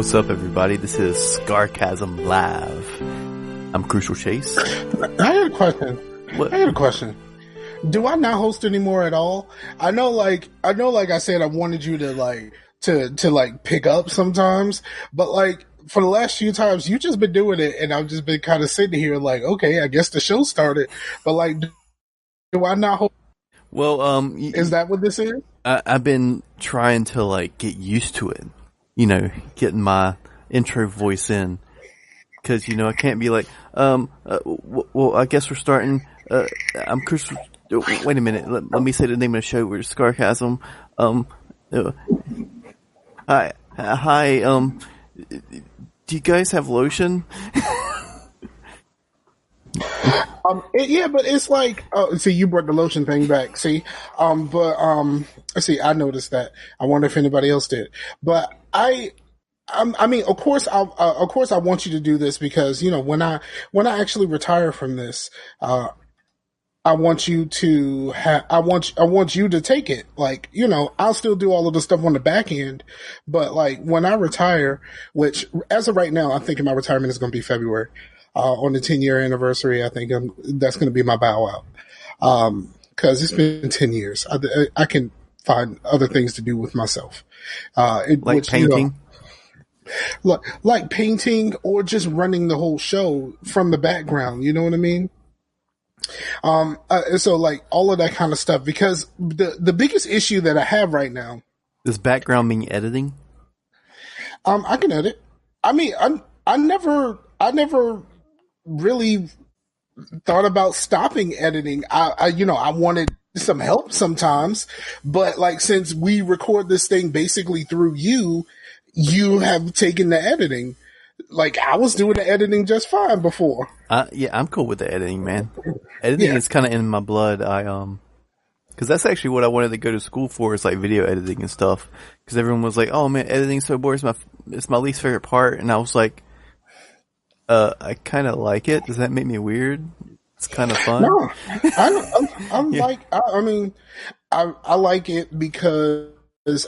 What's up, everybody? This is Scarcasm Live. I'm Crucial Chase. I had a question. What? I had a question. Do I not host anymore at all? I know, like I said, I wanted you to pick up sometimes, but like for the last few times, you just been doing it, and I've just been kind of sitting here like, okay, I guess the show started, but like, do I not host? Well, Is that what this is? I've been trying to like get used to it. You know, getting my intro voice in, because you know I can't be like, well, I guess we're starting. I'm Chris. Wait a minute. Let me say the name of the show. We're Scarcasm. Hi. Do you guys have lotion? Yeah, but it's like, see, you brought the lotion thing back. See, see, I noticed that. I wonder if anybody else did. But I mean, of course, I want you to do this because, you know, when I actually retire from this, I want you to I want you to take it. Like, you know, I'll still do all of the stuff on the back end, but like when I retire, which as of right now, I'm thinking my retirement is going to be February. On the 10-year anniversary, I think that's going to be my bow out. Cause it's been 10 years. I can find other things to do with myself. Painting? You know, like painting or just running the whole show from the background. You know what I mean? So like all of that kind of stuff, because the biggest issue that I have right now. Does background mean editing? I can edit. I mean, I never really thought about stopping editing. I wanted some help sometimes, but like, since we record this thing basically through you have taken the editing. Like, I was doing the editing just fine before. Yeah, I'm cool with the editing, man. Editing is kind of in my blood. Cause that's actually what I wanted to go to school for, is like video editing and stuff. Cause everyone was like, oh man, editing's so boring. It's my least favorite part. And I was like, I kind of like it. Does that make me weird? It's kind of fun. No, I'm yeah. I like it because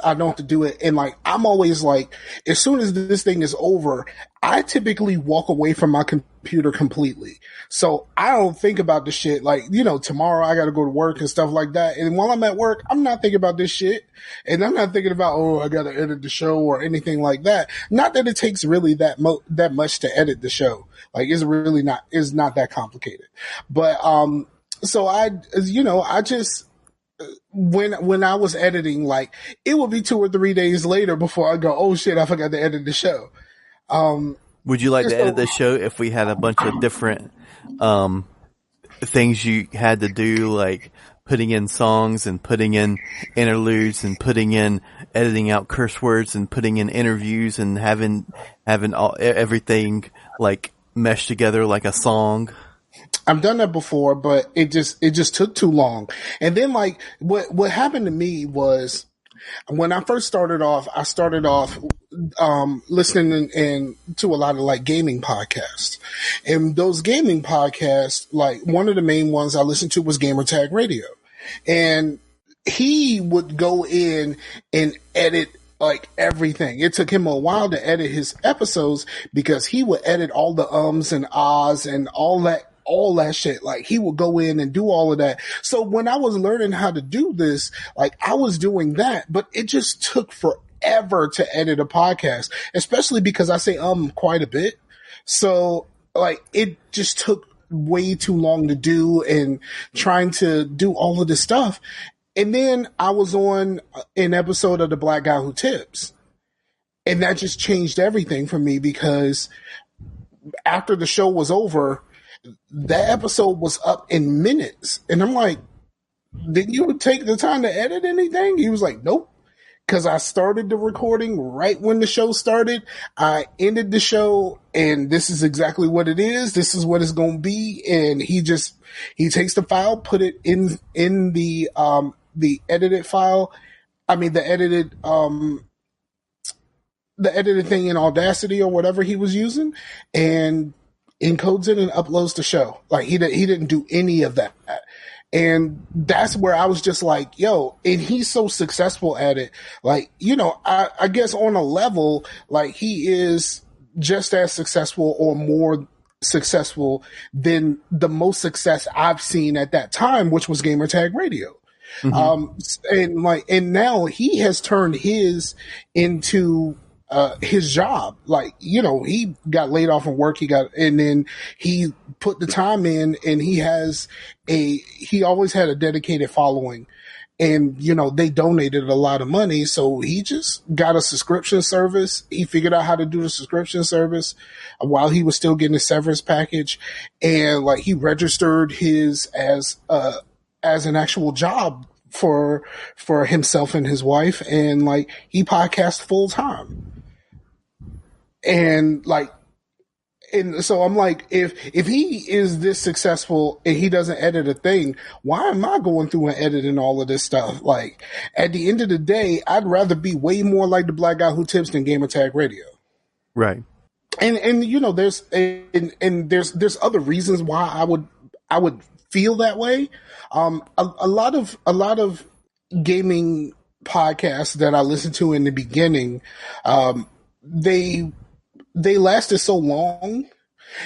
I don't have to do it. And like, I'm always like, as soon as this thing is over, I typically walk away from my computer completely. So I don't think about the shit. Like, you know, tomorrow I got to go to work and stuff like that. And while I'm at work, I'm not thinking about this shit. And I'm not thinking about, oh, I got to edit the show or anything like that. Not that it takes really that much to edit the show. Like, it's not that complicated. But, so I just, when I was editing, like, it would be 2 or 3 days later before I go, oh shit, I forgot to edit the show. Would you like to edit the show if we had a bunch of different things you had to do, like putting in songs and putting in interludes and putting in editing out curse words and putting in interviews and having everything like meshed together like a song? I've done that before, but it just took too long. And then like what happened to me was, when I first started off, listening and to a lot of like gaming podcasts. And those gaming podcasts, like one of the main ones I listened to was Gamertag Radio. And he would go in and edit like everything. It took him a while to edit his episodes because he would edit all the ums and ahs and all that shit. Like, he would go in and do all of that. So when I was learning how to do this, like, I was doing that, but it just took forever to edit a podcast, especially because I say quite a bit. So like, it just took way too long to do, and trying to do all of this stuff. And then I was on an episode of The Black Guy Who Tips, and that just changed everything for me, because after the show was over, that episode was up in minutes. And I'm like, did you take the time to edit anything? He was like, nope. Cause I started the recording right when the show started. I ended the show, and this is exactly what it is. This is what it's going to be. And he takes the file, put it in the edited file. I mean, the edited thing in Audacity or whatever he was using, and encodes it and uploads the show. Like, he didn't do any of that. And that's where I was just like, yo, and he's so successful at it. Like, you know, I guess on a level, like he is just as successful or more successful than the most success I've seen at that time, which was Gamertag Radio. And now he has turned his into his job. Like, you know, he got laid off from work. And then he put the time in, and he always had a dedicated following. And, you know, they donated a lot of money. So he just got a subscription service. He figured out how to do the subscription service while he was still getting his severance package. And like, he registered his as an actual job for himself and his wife. And like, he podcasts full time. And like, and so I'm like, if he is this successful and he doesn't edit a thing, why am I going through and editing all of this stuff? Like, at the end of the day, I'd rather be way more like the Black Guy Who Tips than Gamertag Radio. Right. And you know, there's other reasons why I would feel that way. A lot of gaming podcasts that I listened to in the beginning, they lasted so long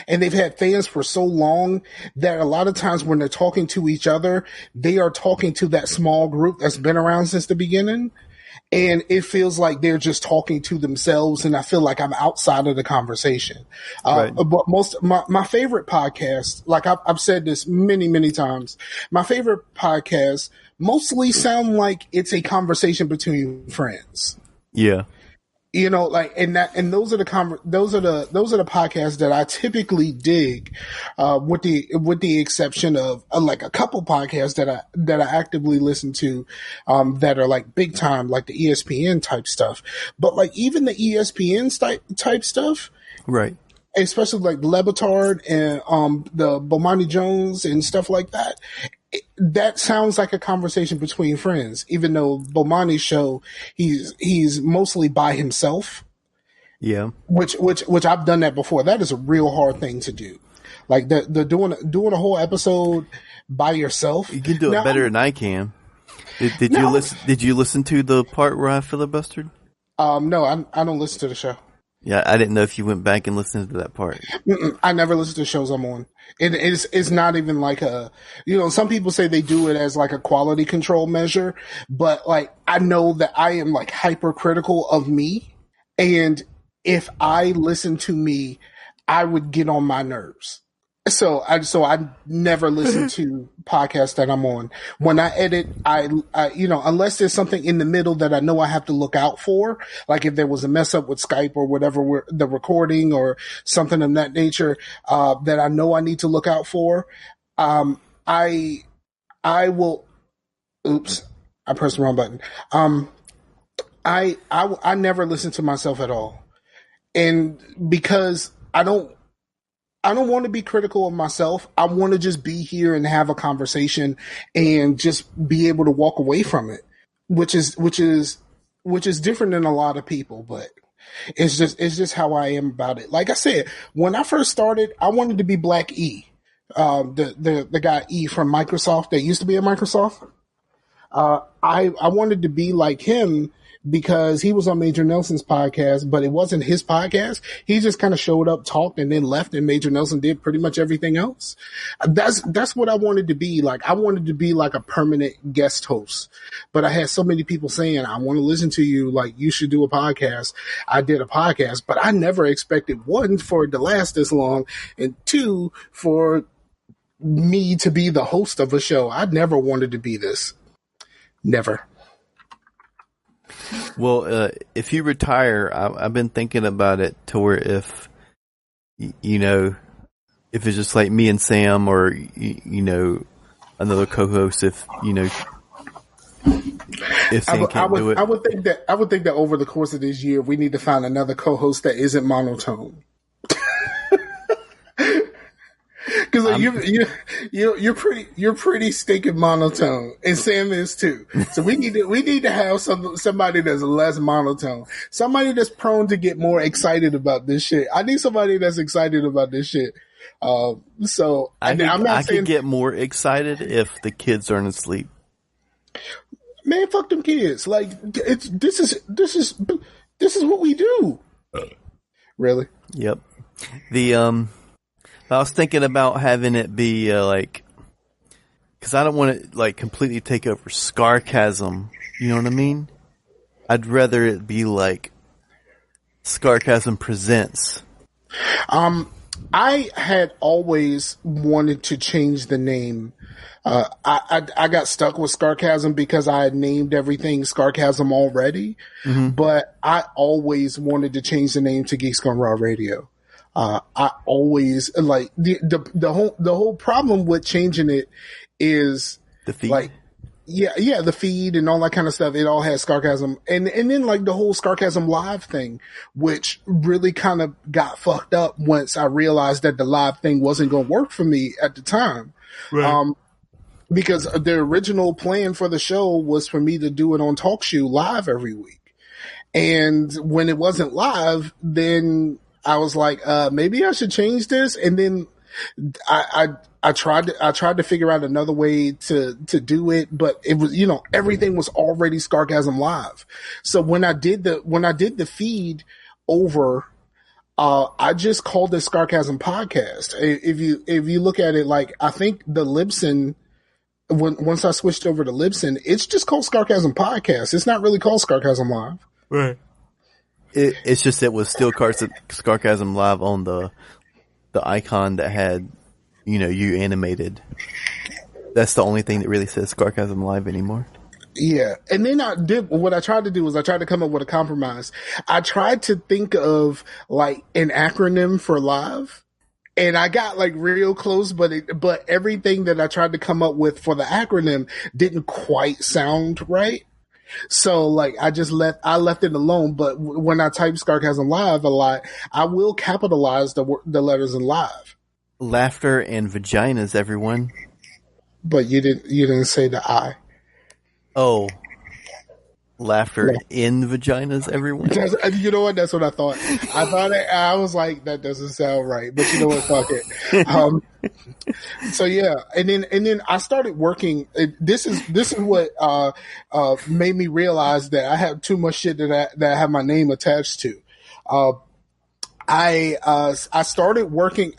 and they've had fans for so long that a lot of times when they're talking to each other, they are talking to that small group that's been around since the beginning. And it feels like they're just talking to themselves, and I feel like I'm outside of the conversation. Right. But my favorite podcast, like I've said this many, many times, my favorite podcasts mostly sound like it's a conversation between friends. Yeah. You know, like, and those are the podcasts that I typically dig, with the exception of like a couple podcasts that I actively listen to, that are like big time, like the ESPN type stuff. But like even the ESPN type stuff, right? Especially like Lebitard and the Bomani Jones and stuff like that. That sounds like a conversation between friends, even though Bomani's show, he's mostly by himself. Yeah. Which I've done that before. That is a real hard thing to do. Like the doing a whole episode by yourself. You can do it better than I can. Did you listen to the part where I filibustered? No, I don't listen to the show. Yeah, I didn't know if you went back and listened to that part. I never listen to shows I'm on. It's not even like some people say they do it as like a quality control measure, but like, I know that I am like hypercritical of me. And if I listen to me, I would get on my nerves. So I never listen to podcasts that I'm on. When I edit, I unless there's something in the middle that I know I have to look out for, like if there was a mess up with Skype or whatever, the recording or something of that nature, that I know I need to look out for, I will, oops, I pressed the wrong button. I never listen to myself at all. And because I don't want to be critical of myself. I want to just be here and have a conversation and just be able to walk away from it, which is different than a lot of people, but it's just how I am about it. Like I said, when I first started, I wanted to be Black E, the guy E from Microsoft that used to be at Microsoft. I wanted to be like him because he was on Major Nelson's podcast, but it wasn't his podcast. He just kind of showed up, talked, and then left, and Major Nelson did pretty much everything else. That's what I wanted to be like. I wanted to be like a permanent guest host, but I had so many people saying, I want to listen to you, like you should do a podcast. I did a podcast, but I never expected, one, for it to last this long, and two, for me to be the host of a show. I never wanted to be this. Never. Well, if you retire, I've been thinking about it to where if it's just like me and Sam or, another co-host, if Sam can't do it. I would think that over the course of this year, we need to find another co-host that isn't monotone. Because like, you're pretty stinking monotone, and Sam is too. So we need to have somebody that's less monotone, somebody that's prone to get more excited about this shit. I need somebody that's excited about this shit. So I'm not I saying, could get more excited if the kids aren't asleep. man, fuck them kids. Like this is what we do. Really? Yep. The I was thinking about having it be like, because I don't want it like completely take over Scarcasm. You know what I mean? I'd rather it be like Scarcasm Presents. I had always wanted to change the name. I got stuck with Scarcasm because I had named everything Scarcasm already, but I always wanted to change the name to Geeks Gone Raw Radio. I always like the whole problem with changing it is The feed. like, yeah, the feed and all that kind of stuff. It all has Scarcasm, and then like the whole Scarcasm Live thing, which really kind of got fucked up once I realized that the live thing wasn't going to work for me at the time. Right. Because the original plan for the show was for me to do it on TalkShoe live every week, and when it wasn't live, then I was like, maybe I should change this, and then I tried to figure out another way to do it, but it was, everything was already Scarcasm Live. So when I did the feed over, I just called it Scarcasm Podcast. If you look at it, like, I think the Libsyn, once I switched over to Libsyn, it's just called Scarcasm Podcast. It's not really called Scarcasm Live. Right. It's just it was still Scarcasm Live on the icon that had, you animated. That's the only thing that really says Scarcasm Live anymore. Yeah. And then what I tried to do was I tried to come up with a compromise. I tried to think of like an acronym for live, and I got like real close, but everything that I tried to come up with for the acronym didn't quite sound right. So like I left it alone. But when I type Scarcasm Live a lot, I will capitalize the letters in live. Laughter and vaginas, everyone. But you didn't say the I. Oh, laughter in vaginas, everyone. You know what? That's what I thought. I was like, that doesn't sound right. But you know what? Fuck it. So yeah, and then I started working. This is what made me realize that I have too much shit that I have my name attached to. I started working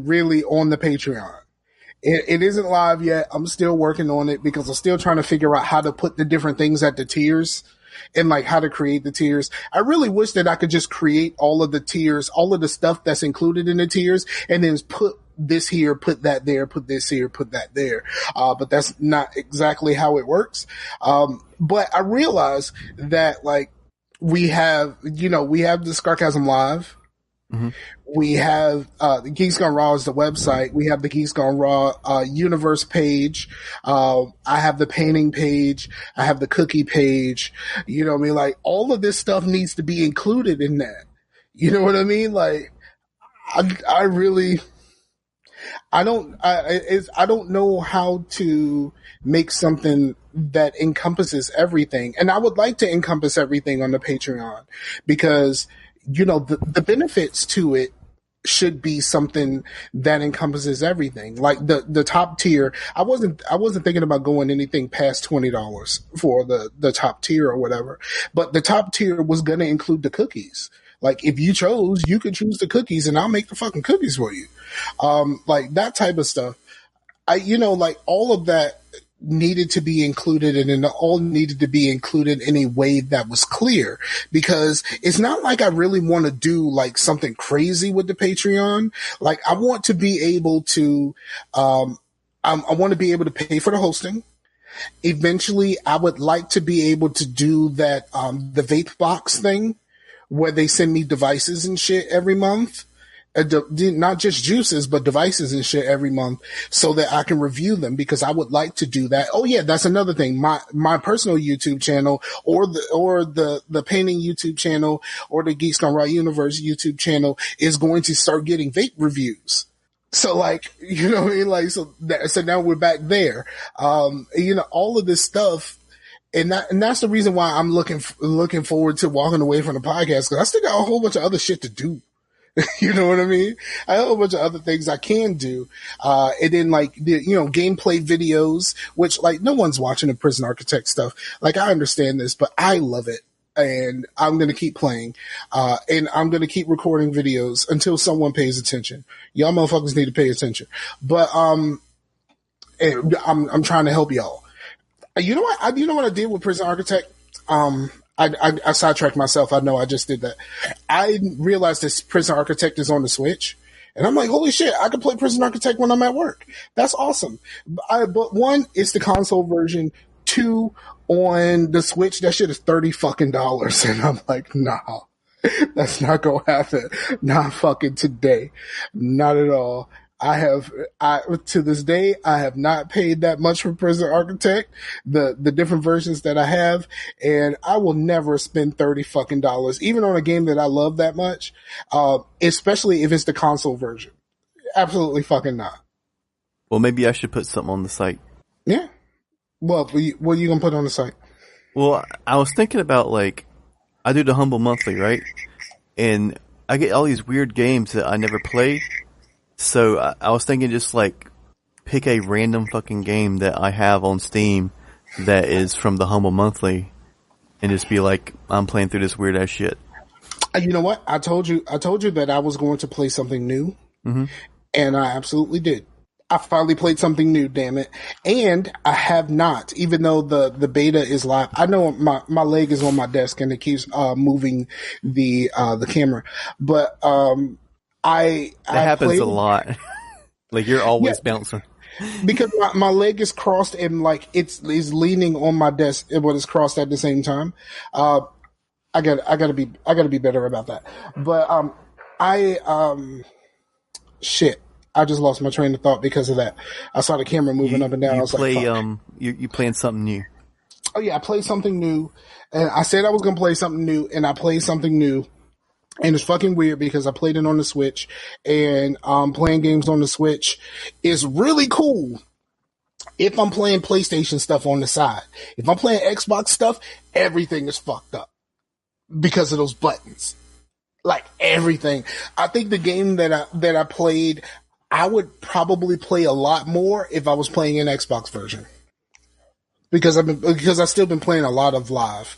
really on the Patreon. It isn't live yet. I'm still working on it because I'm still trying to figure out how to put the different things at the tiers and like how to create the tiers. I really wish that I could just create all of the tiers, all of the stuff that's included in the tiers, and then put this here, put that there, put this here, put that there. But that's not exactly how it works. But I realized that like we have the Scarcasm Live. Mm-hmm. We have the Geeks Gone Raw is the website. We have the Geeks Gone Raw universe page. I have the painting page. I have the cookie page. You know what I mean? Like all of this stuff needs to be included in that. You know what I mean? Like I don't know how to make something that encompasses everything. And I would like to encompass everything on the Patreon because the benefits to it should be something that encompasses everything. Like the top tier, I wasn't thinking about going anything past $20 for the top tier or whatever. But the top tier was going to include the cookies. Like if you chose, you could choose the cookies and I'll make the fucking cookies for you. Like that type of stuff. Like all of that needed to be included, and it all needed to be included in a way that was clear, because it's not like I really want to do like something crazy with the Patreon. Like I want to be able to, I want to be able to pay for the hosting. Eventually I would like to be able to do that, the vape box thing where they send me devices and shit every month. Not just juices, but devices and shit every month so that I can review them, because I would like to do that. Oh yeah, that's another thing. My personal YouTube channel or the painting YouTube channel or the Geeks Gone Raw Universe YouTube channel is going to start getting vape reviews. So like, you know what I mean? Like, so now we're back there. All of this stuff. And that's the reason why I'm looking forward to walking away from the podcast, because I still got a whole bunch of other shit to do. You know what I mean? I have a whole bunch of other things I can do. And then like, gameplay videos, which like no one's watching the Prison Architect stuff. Like I understand this, but I love it. And I'm going to keep playing. And I'm going to keep recording videos until someone pays attention. Y'all motherfuckers need to pay attention. But, I'm trying to help y'all. You know what? You know what I did with Prison Architect? I sidetracked myself. I know I just did that. I realized this Prison Architect is on the Switch. And I'm like, holy shit, I can play Prison Architect when I'm at work. That's awesome. But one, it's the console version. Two, on the Switch, that shit is $30 fucking. And I'm like, nah, that's not gonna happen. Not fucking today. Not at all. To this day, I have not paid that much for Prison Architect, the different versions that I have, and I will never spend $30 fucking, even on a game that I love that much, especially if it's the console version. Absolutely fucking not. Well, maybe I should put something on the site. Yeah. What are you gonna put on the site? Well, I was thinking about like, I do the Humble Monthly, right? And I get all these weird games that I never played. So I was thinking just like pick a random fucking game that I have on Steam that is from the Humble Monthly and just be like, I'm playing through this weird ass shit. You know what? I told you that I was going to play something new. Mm-hmm. And I absolutely did. I finally played something new, damn it. And I have not, even though the beta is live. I know my leg is on my desk and it keeps moving the camera. But that happens a lot. Like you're always bouncing. Because my leg is crossed and like it's leaning on my desk but it's crossed at the same time. I gotta be better about that. But shit. I just lost my train of thought because of that. I saw the camera moving up and down. I was like, fuck. You playing something new. Oh yeah, I played something new. And I said I was gonna play something new and I played something new. And it's fucking weird because I played it on the Switch, and playing games on the Switch is really cool if I'm playing PlayStation stuff on the side. If I'm playing Xbox stuff, everything is fucked up because of those buttons. Like everything. I think the game that I played, I would probably play a lot more if I was playing an Xbox version. Because I've still been playing a lot of live.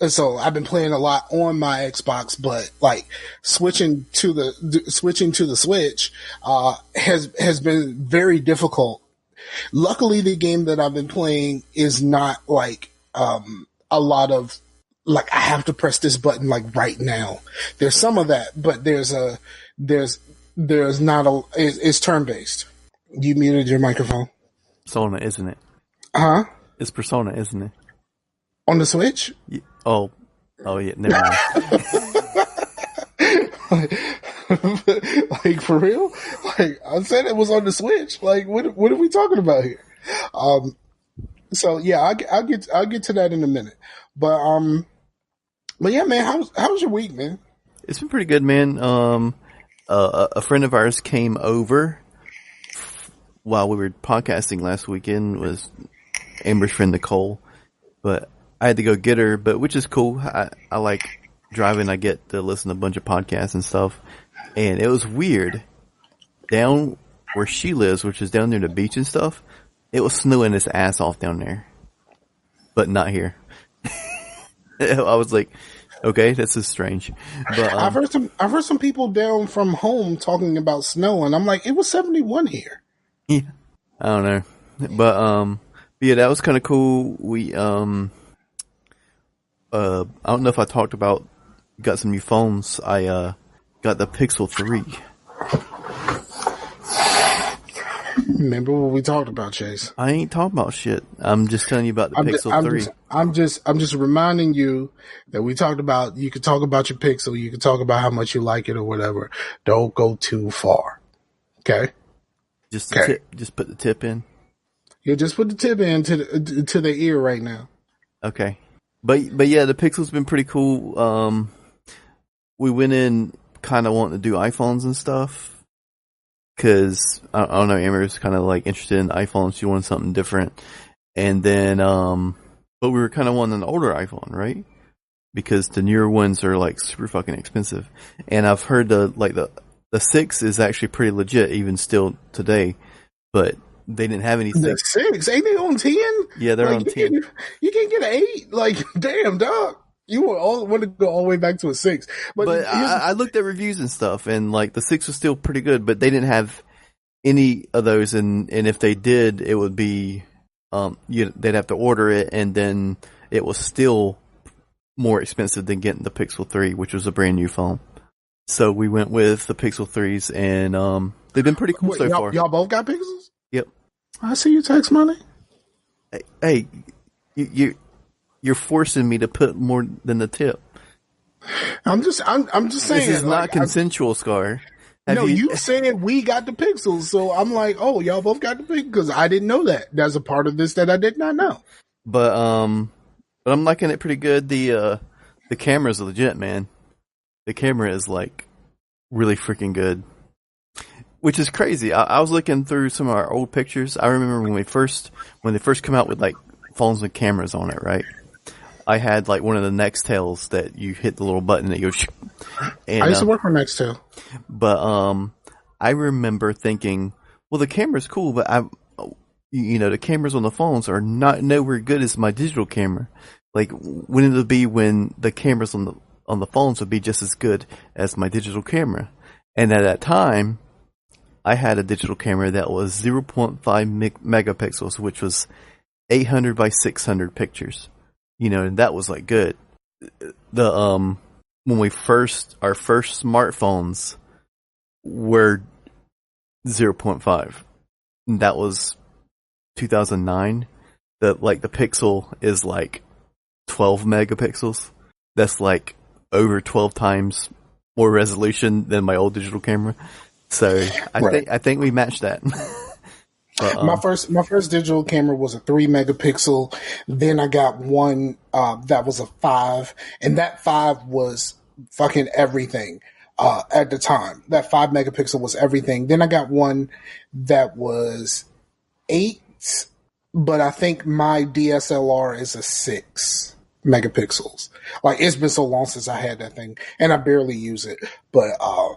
And so I've been playing a lot on my Xbox, but like switching to the Switch, has been very difficult. Luckily the game that I've been playing is not like, a lot of, like I have to press this button like right now. There's some of that, but there's not it's turn-based. You muted your microphone. Persona, isn't it? Huh? It's Persona, isn't it? On the Switch? Yeah. Oh yeah, never mind. like for real? Like I said it was on the Switch. Like what are we talking about here? So yeah, I'll get to that in a minute. But yeah, man, how was your week, man? It's been pretty good, man. A friend of ours came over while we were podcasting last weekend. Was Amber's friend Nicole, but I had to go get her, which is cool. I like driving. I get to listen to a bunch of podcasts and stuff. And it was weird. Down where she lives, which is down near the beach and stuff, it was snowing its ass off down there. But not here. I was like, okay, this is strange. But I've heard some people down from home talking about snow, and I'm like, it was 71 here. Yeah. I don't know. But yeah, that was kind of cool. We I don't know if I talked about, got some new phones. I got the Pixel 3. Remember what we talked about, Chase? I ain't talking about shit. I'm just telling you about the Pixel 3. I'm just reminding you that we talked about, you could talk about your Pixel, you could talk about how much you like it or whatever. Don't go too far. Okay? Just put the tip in. Yeah, just put the tip in to the ear right now. Okay. But yeah, the Pixel's been pretty cool. We went in kind of wanting to do iPhones and stuff. Cause, I don't know, Amber's kind of like interested in iPhones. She wanted something different. And then, but we were kind of wanting an older iPhone, right? because the newer ones are like super fucking expensive. And I've heard the 6 is actually pretty legit even still today, but they didn't have any 6. The 6? Ain't they on 10? Yeah, they're on 10. You can't get an 8. Like, damn, dog. You want to go all the way back to a 6. But I looked at reviews and stuff, and like the 6 was still pretty good, but they didn't have any of those, and if they did, it would be they'd have to order it, and then it was still more expensive than getting the Pixel 3, which was a brand new phone. So we went with the Pixel 3s, and they've been pretty cool so far. Y'all both got Pixels? Yep. I see you text money. Hey, you're forcing me to put more than the tip. I'm just saying. This is not consensual, Scar. You saying we got the Pixels, so I'm like, oh, y'all both got the Pixels, because I didn't know that. That's a part of this that I did not know. But I'm liking it pretty good. The camera's legit, man. The camera is like really freaking good, which is crazy. I was looking through some of our old pictures. I remember when they first come out with like phones with cameras on it, right? I had like one of the Nextels that you hit the little button that goes. And, I used to work for Nextel. But I remember thinking, well, the camera's cool, but the cameras on the phones are not nowhere good as my digital camera. Like, wouldn't it be when the cameras on the phones would be just as good as my digital camera? And at that time, I had a digital camera that was 0.5 megapixels, which was 800 by 600 pictures. And that was like good. When our first smartphones were 0.5. And that was 2009. The Pixel is like 12 megapixels. That's like over 12 times more resolution than my old digital camera. So I think we matched that. But, my first digital camera was a 3 megapixel. Then I got one that was a 5, and that 5 was fucking everything at the time. That 5 megapixel was everything. Then I got one that was 8, but I think my DSLR is a 6 megapixels. Like, it's been so long since I had that thing, and I barely use it. But I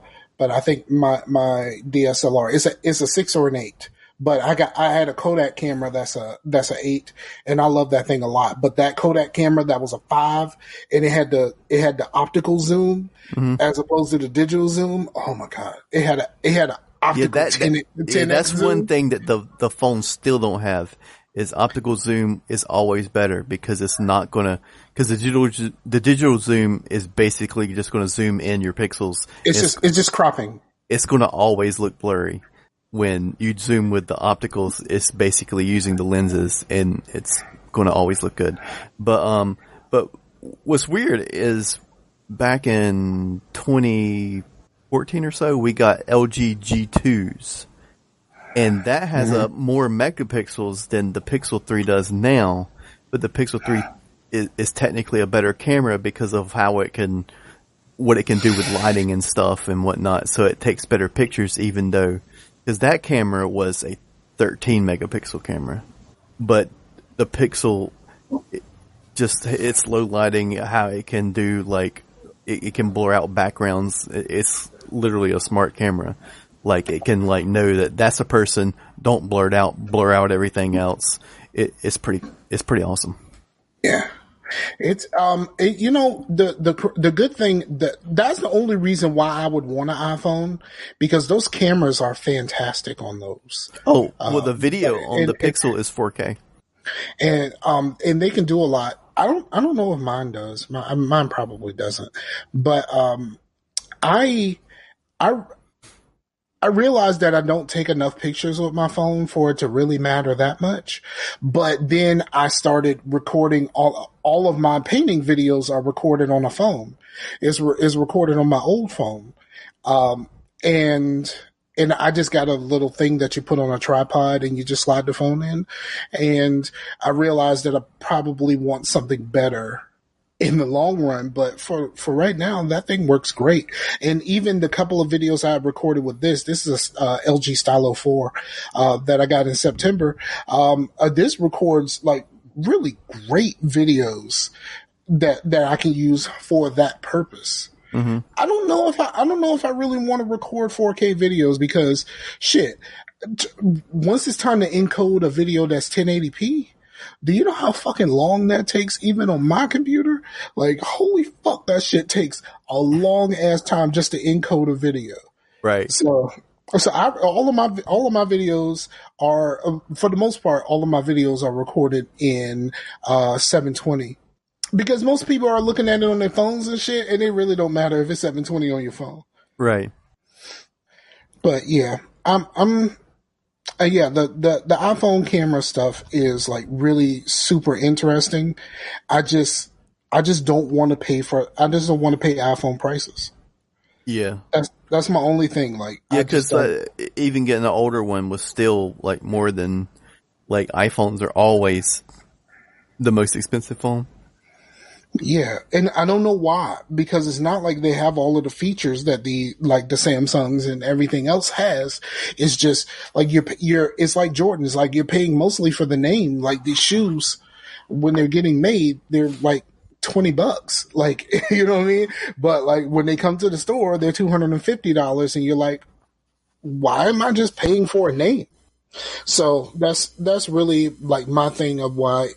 think my DSLR is a 6 or an 8. But I had a Kodak camera that's a 8, and I love that thing a lot. But that Kodak camera that was a 5, and it had the optical zoom as opposed to the digital zoom. Oh my god, it had an optical 10x that's zoom. one thing that the phones still don't have is optical zoom is always better, because it's not gonna, because the digital zoom is basically just gonna zoom in your pixels. It's just cropping. It's gonna always look blurry. When you zoom with the opticals, it's basically using the lenses, and it's going to always look good. But what's weird is back in 2014 or so, we got LG G2s, and that has a more megapixels than the Pixel 3 does now. But the Pixel 3 is technically a better camera because of how what it can do with lighting and stuff and whatnot. So it takes better pictures, even though. Because that camera was a 13 megapixel camera, but the Pixel, it's low lighting, how it can do, like, it can blur out backgrounds. It's literally a smart camera. Like, it can, like, know that that's a person, don't blur out everything else. It's pretty awesome. Yeah. It's the good thing that's the only reason why I would want an iPhone, because those cameras are fantastic on those. Oh, well, the video on the Pixel is 4K, and they can do a lot. I don't know if mine does. Mine probably doesn't, but I realized that I don't take enough pictures with my phone for it to really matter that much. But then I started recording all of my painting videos are recorded on a phone. Is recorded on my old phone. And I just got a little thing that you put on a tripod and you just slide the phone in. And I realized that I probably want something better in the long run, but for right now, that thing works great. And even the couple of videos I recorded with this is a LG Stylo 4 that I got in September. This records like really great videos that I can use for that purpose. Mm-hmm. I don't know if I really want to record 4K videos because shit, once it's time to encode a video that's 1080p, do you know how fucking long that takes even on my computer? Like, holy fuck, that shit takes a long ass time just to encode a video. Right. So all of my videos are, for the most part, all of my videos are recorded in 720. Because most people are looking at it on their phones and shit, and it really don't matter if it's 720 on your phone. Right. But yeah, the iPhone camera stuff is like really super interesting. I just don't want to pay iPhone prices. Yeah. That's my only thing. Like, yeah, because even getting an older one was still like more than, like, iPhones are always the most expensive phone. Yeah, and I don't know why, because it's not like they have all of the features that the Samsungs and everything else has. It's just like it's like Jordan. It's like you're paying mostly for the name. Like these shoes, when they're getting made, they're like $20. Like, you know what I mean? But like when they come to the store, they're $250, and you're like, why am I just paying for a name? So that's really like my thing of why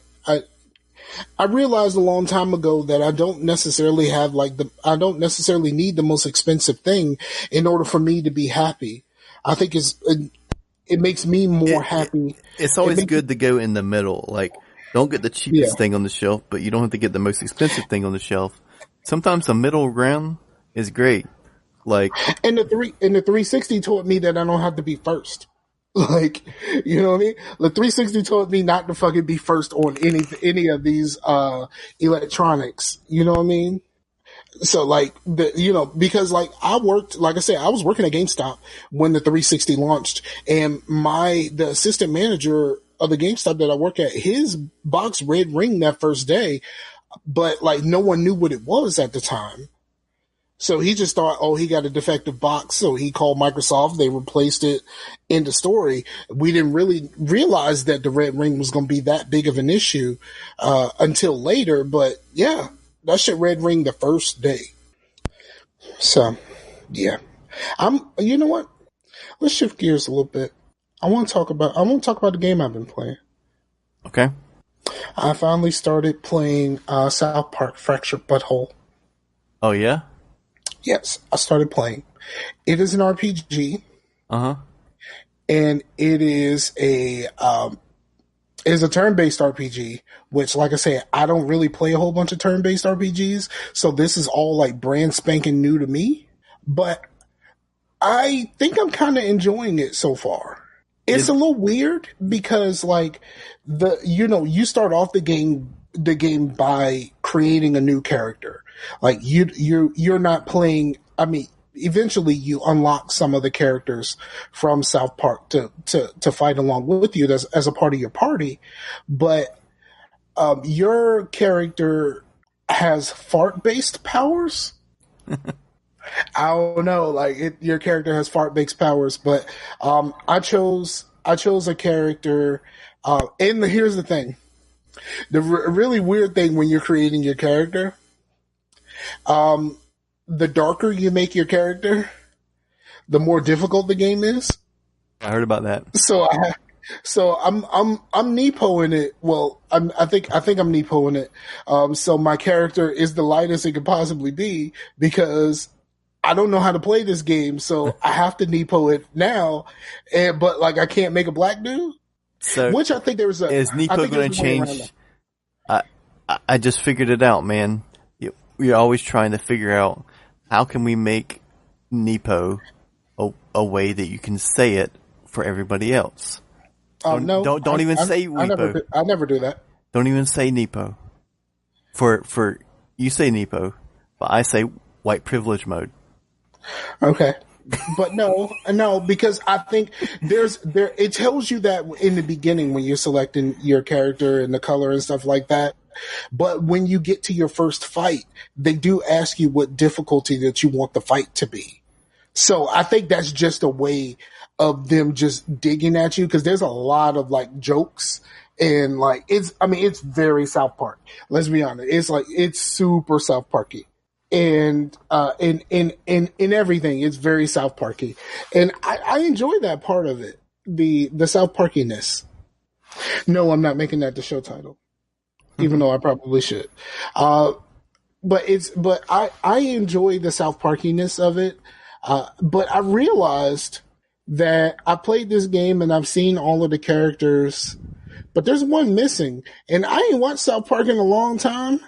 I realized a long time ago that I don't necessarily need the most expensive thing in order for me to be happy. I think it makes me more happy. It's always good to go in the middle. Like, don't get the cheapest thing on the shelf, but you don't have to get the most expensive thing on the shelf. Sometimes the middle ground is great. Like, and the 360 taught me that I don't have to be first. Like, you know what I mean? The 360 told me not to fucking be first on any of these electronics. You know what I mean? So like because like I was working at GameStop when the 360 launched, and the assistant manager of the GameStop that I work at, his box red ring that first day, but like no one knew what it was at the time. So he just thought, oh, he got a defective box. So he called Microsoft. They replaced it in the story. We didn't really realize that the red ring was going to be that big of an issue until later. But yeah, that shit red ring the first day. So yeah, you know what? Let's shift gears a little bit. I want to talk about the game I've been playing. Okay. I finally started playing South Park Fractured But. Oh yeah? Yes, I started playing. It is an RPG. Uh-huh. And it is a turn-based RPG, which, like I said, I don't really play a whole bunch of turn-based RPGs, so this is all like brand spanking new to me. But I think I'm kind of enjoying it so far. It's a little weird because, like, you start off the game by creating a new character. Like you're not playing. I mean, eventually you unlock some of the characters from South Park to fight along with you as a part of your party, but your character has fart-based powers. I don't know, like your character has fart-based powers, but I chose a character, and here's the thing: the really weird thing when you're creating your character. The darker you make your character, the more difficult the game is. I heard about that. So I'm Nepoing it. Well, I think I'm Nepoing it. So my character is the lightest it could possibly be because I don't know how to play this game. So I have to Nepo it now. But like I can't make a black dude. So which I think there's is Nepo going to change? I just figured it out, man. You're always trying to figure out how can we make Nepo a way that you can say it for everybody else. No, don't even say Nepo. I never do that. Don't even say Nepo. For you say Nepo, but I say white privilege mode. Okay. But no, because I think it tells you that in the beginning when you're selecting your character and the color and stuff like that. But when you get to your first fight, they do ask you what difficulty that you want the fight to be. So I think that's just a way of them just digging at you because there's a lot of like jokes And like it's very South Park. Let's be honest. It's super South Parky. And in everything, it's very South Parky. And I enjoy that part of it. The South Parkiness. No, I'm not making that the show title. Even though I probably should. But I enjoy the South Parkiness of it. But I realized that I played this game and I've seen all of the characters, but there's one missing. And I ain't watched South Park in a long time,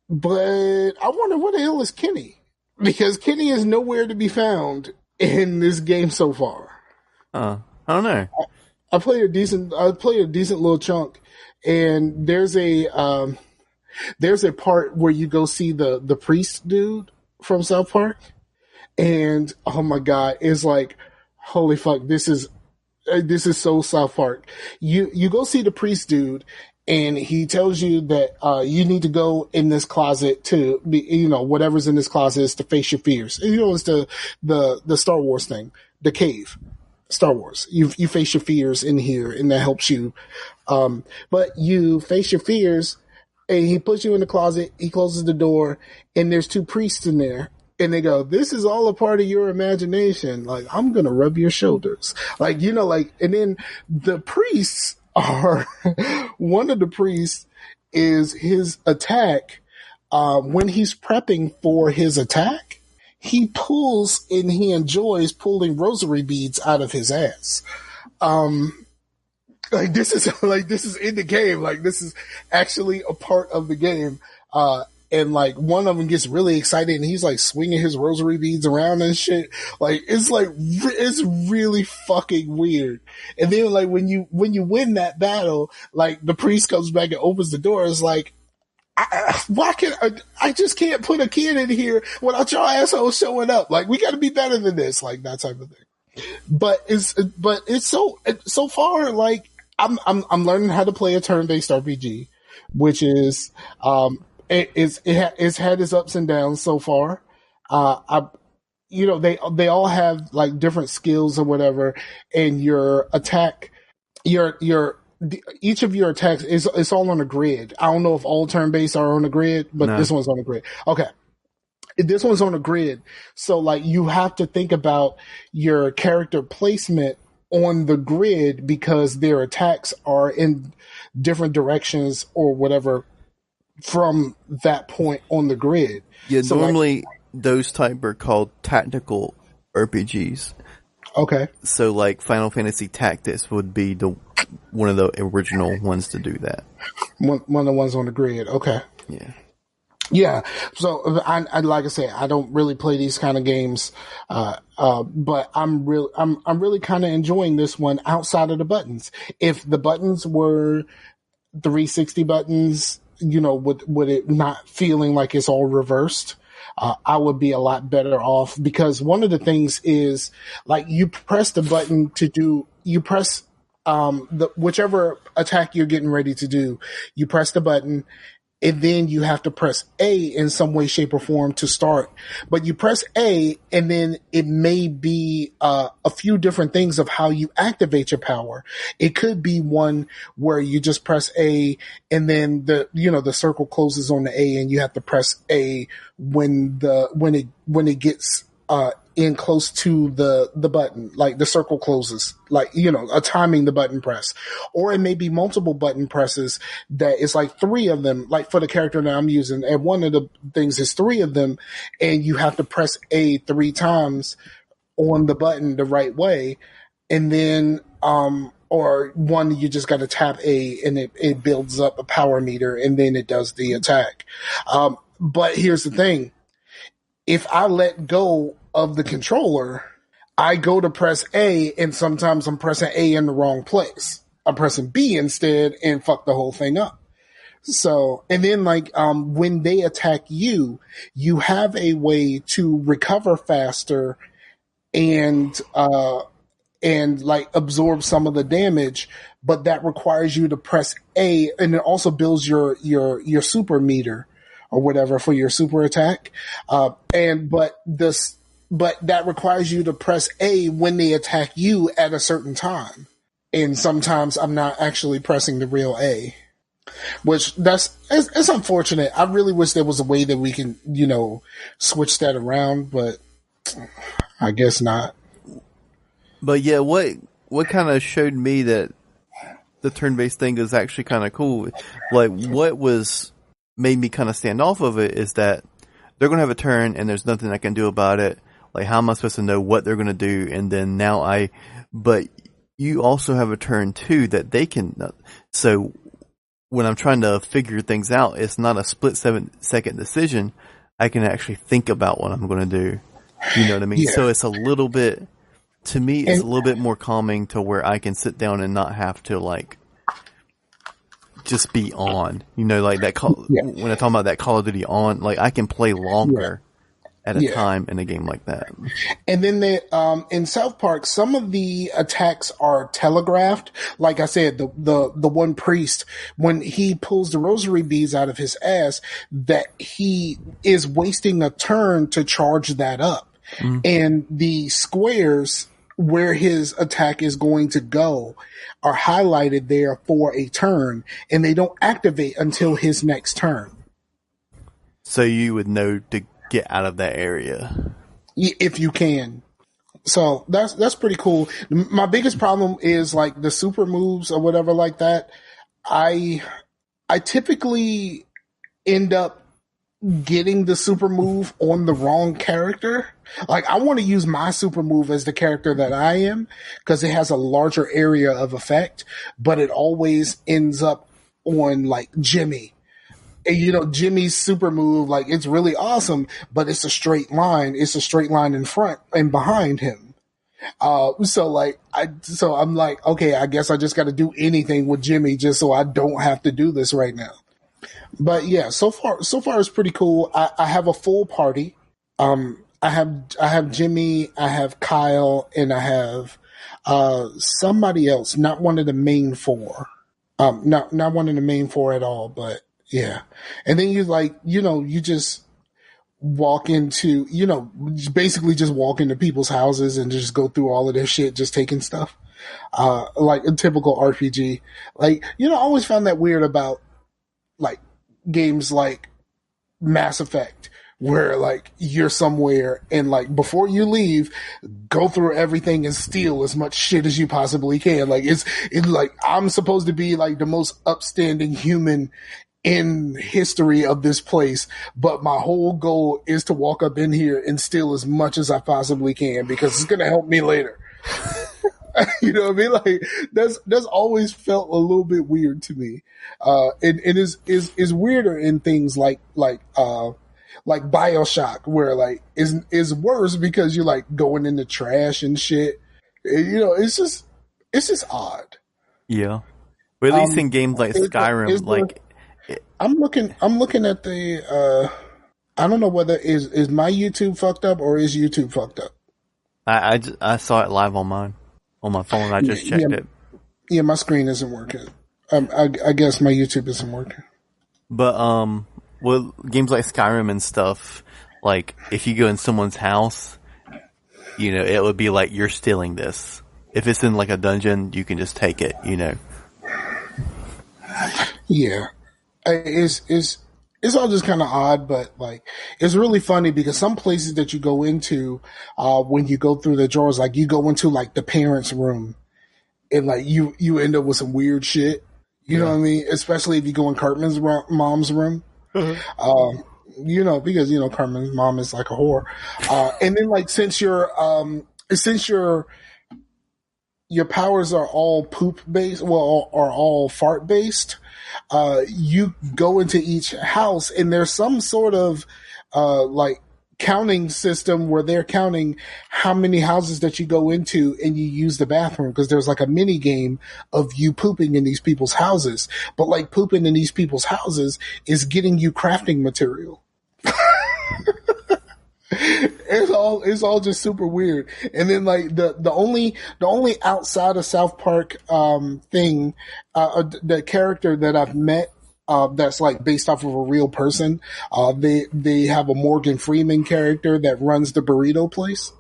but I wonder where the hell is Kenny? Because Kenny is nowhere to be found in this game so far. I don't know. I played a decent little chunk, and there's a part where you go see the priest dude from South Park, and oh my god, it's like, holy fuck, this is so South Park. You go see the priest dude, and he tells you that you need to go in this closet to be, whatever's in this closet is to face your fears. It's the Star Wars thing, the cave. Star Wars. You face your fears in here, and that helps you. But you face your fears, and he puts you in the closet. He closes the door, and there's two priests in there, and they go, "This is all a part of your imagination. Like, I'm gonna rub your shoulders, and then the priests are one of the priests is his attack. When he's prepping for his attack, he pulls and he enjoys pulling rosary beads out of his ass. This is in the game. Like, this is actually a part of the game. And like one of them gets really excited and he's like swinging his rosary beads around and shit. Like, it's really fucking weird. And then like when you win that battle, like the priest comes back and opens the door. It's like, I just can't put a kid in here without your asshole showing up. Like, we got to be better than this, like that type of thing. But it's so far, like I'm learning how to play a turn-based RPG, which is it's had its ups and downs so far. They all have like different skills or whatever, and your attack, each of your attacks is all on a grid. I don't know if all turn-based are on a grid, but no. This one's on a grid. Okay. This one's on a grid. So like you have to think about your character placement on the grid because their attacks are in different directions or whatever from that point on the grid. Yeah, so normally those type are called tactical RPGs. Okay. So like Final Fantasy Tactics would be one of the original ones to do that. One of the ones on the grid. Okay. Yeah. Yeah. So I like I say, I don't really play these kind of games. But I'm really kind of enjoying this one outside of the buttons. If the buttons were 360 buttons, would it not feeling like it's all reversed? I would be a lot better off because one of the things is like you press the button you press whichever attack you're getting ready to do, you press the button and then you have to press A in some way, shape, or form to start. But you press A and then it may be a few different things of how you activate your power. It could be one where you just press A and then the circle closes on the A and you have to press A when it gets in close to the button, like the circle closes, like, a timing the button press. Or it may be multiple button presses that it's like 3 of them, like for the character that I'm using. And one of the things is 3 of them and you have to press A 3 times on the button the right way. And then, or one, you just got to tap A and it builds up a power meter and then it does the attack. But here's the thing. If I let go of the controller, I go to press A and sometimes I'm pressing A in the wrong place. I'm pressing B instead and fuck the whole thing up. So, and then like, when they attack you, you have a way to recover faster and like absorb some of the damage, but that requires you to press A and it also builds your super meter or whatever for your super attack. But that requires you to press A when they attack you at a certain time. and sometimes I'm not actually pressing the real A. Which it's unfortunate. I really wish there was a way that we can, switch that around, but I guess not. But yeah, what kind of showed me that the turn-based thing is actually kind of cool, like what made me kind of stand off of it is that they're going to have a turn and there's nothing I can do about it. Like, how am I supposed to know what they're going to do? And then but you also have a turn too that they can, so when I'm trying to figure things out, it's not a split 7-second decision. I can actually think about what I'm going to do. You know what I mean? Yeah. So it's a little bit, to me, it's a little bit more calming to where I can sit down and not have to like just be on, like that when I talk about that Call of Duty on, like I can play longer at a time in a game like that. And then in South Park, some of the attacks are telegraphed. Like I said, the one priest, when he pulls the rosary beads out of his ass, that he is wasting a turn to charge that up. Mm-hmm. And the squares where his attack is going to go are highlighted there for a turn, and they don't activate until his next turn. So you would know to get out of that area if you can. So that's pretty cool. My biggest problem is like the super moves or whatever like that. I typically end up getting the super move on the wrong character. Like, I want to use my super move as the character that I am because it has a larger area of effect, but it always ends up on like Jimmy. And, Jimmy's super move, like, it's really awesome, but it's a straight line. It's a straight line in front and behind him. So I'm like, okay, I guess I just got to do anything with Jimmy just so I don't have to do this right now. But yeah, so far it's pretty cool. I have a full party. I have Jimmy, I have Kyle, and I have somebody else, not one of the main four. Not one of the main four at all, but yeah. And then you just walk into, basically just walk into people's houses and just go through all of their shit, just taking stuff. Like a typical RPG. Like, I always found that weird about like games like Mass Effect, where like you're somewhere and like before you leave, go through everything and steal as much shit as you possibly can. Like it's like I'm supposed to be like the most upstanding human in history of this place, but my whole goal is to walk up in here and steal as much as I possibly can because it's gonna help me later. You know what I mean? Like that's always felt a little bit weird to me. And is weirder in things like BioShock, where like is worse because you're like going in the trash and shit. It's just odd. Yeah. But at least in games like Skyrim, I'm looking at the I don't know whether is my YouTube fucked up or is YouTube fucked up. I saw it live on my phone. I just checked it. Yeah, my screen isn't working. I guess my YouTube isn't working. But well, games like Skyrim and stuff, like if you go in someone's house, it would be like you're stealing this. If it's in like a dungeon, you can just take it. Yeah, it's all just kind of odd, but like it's really funny because some places that you go into, when you go through the drawers, like you go into like the parents' room, and like you end up with some weird shit. You know what I mean? Especially if you go in Cartman's mom's room. Mm-hmm. Because Cartman's mom is like a whore. And then like since your powers are all poop based, are all fart based, you go into each house and there's some sort of like counting system where they're counting how many houses that you go into and you use the bathroom, because there's like a mini game of you pooping in these people's houses, but like pooping in these people's houses is getting you crafting material. It's all just super weird. And then like the only outside of South Park thing, the character that I've met that's like based off of a real person, they have a Morgan Freeman character that runs the burrito place,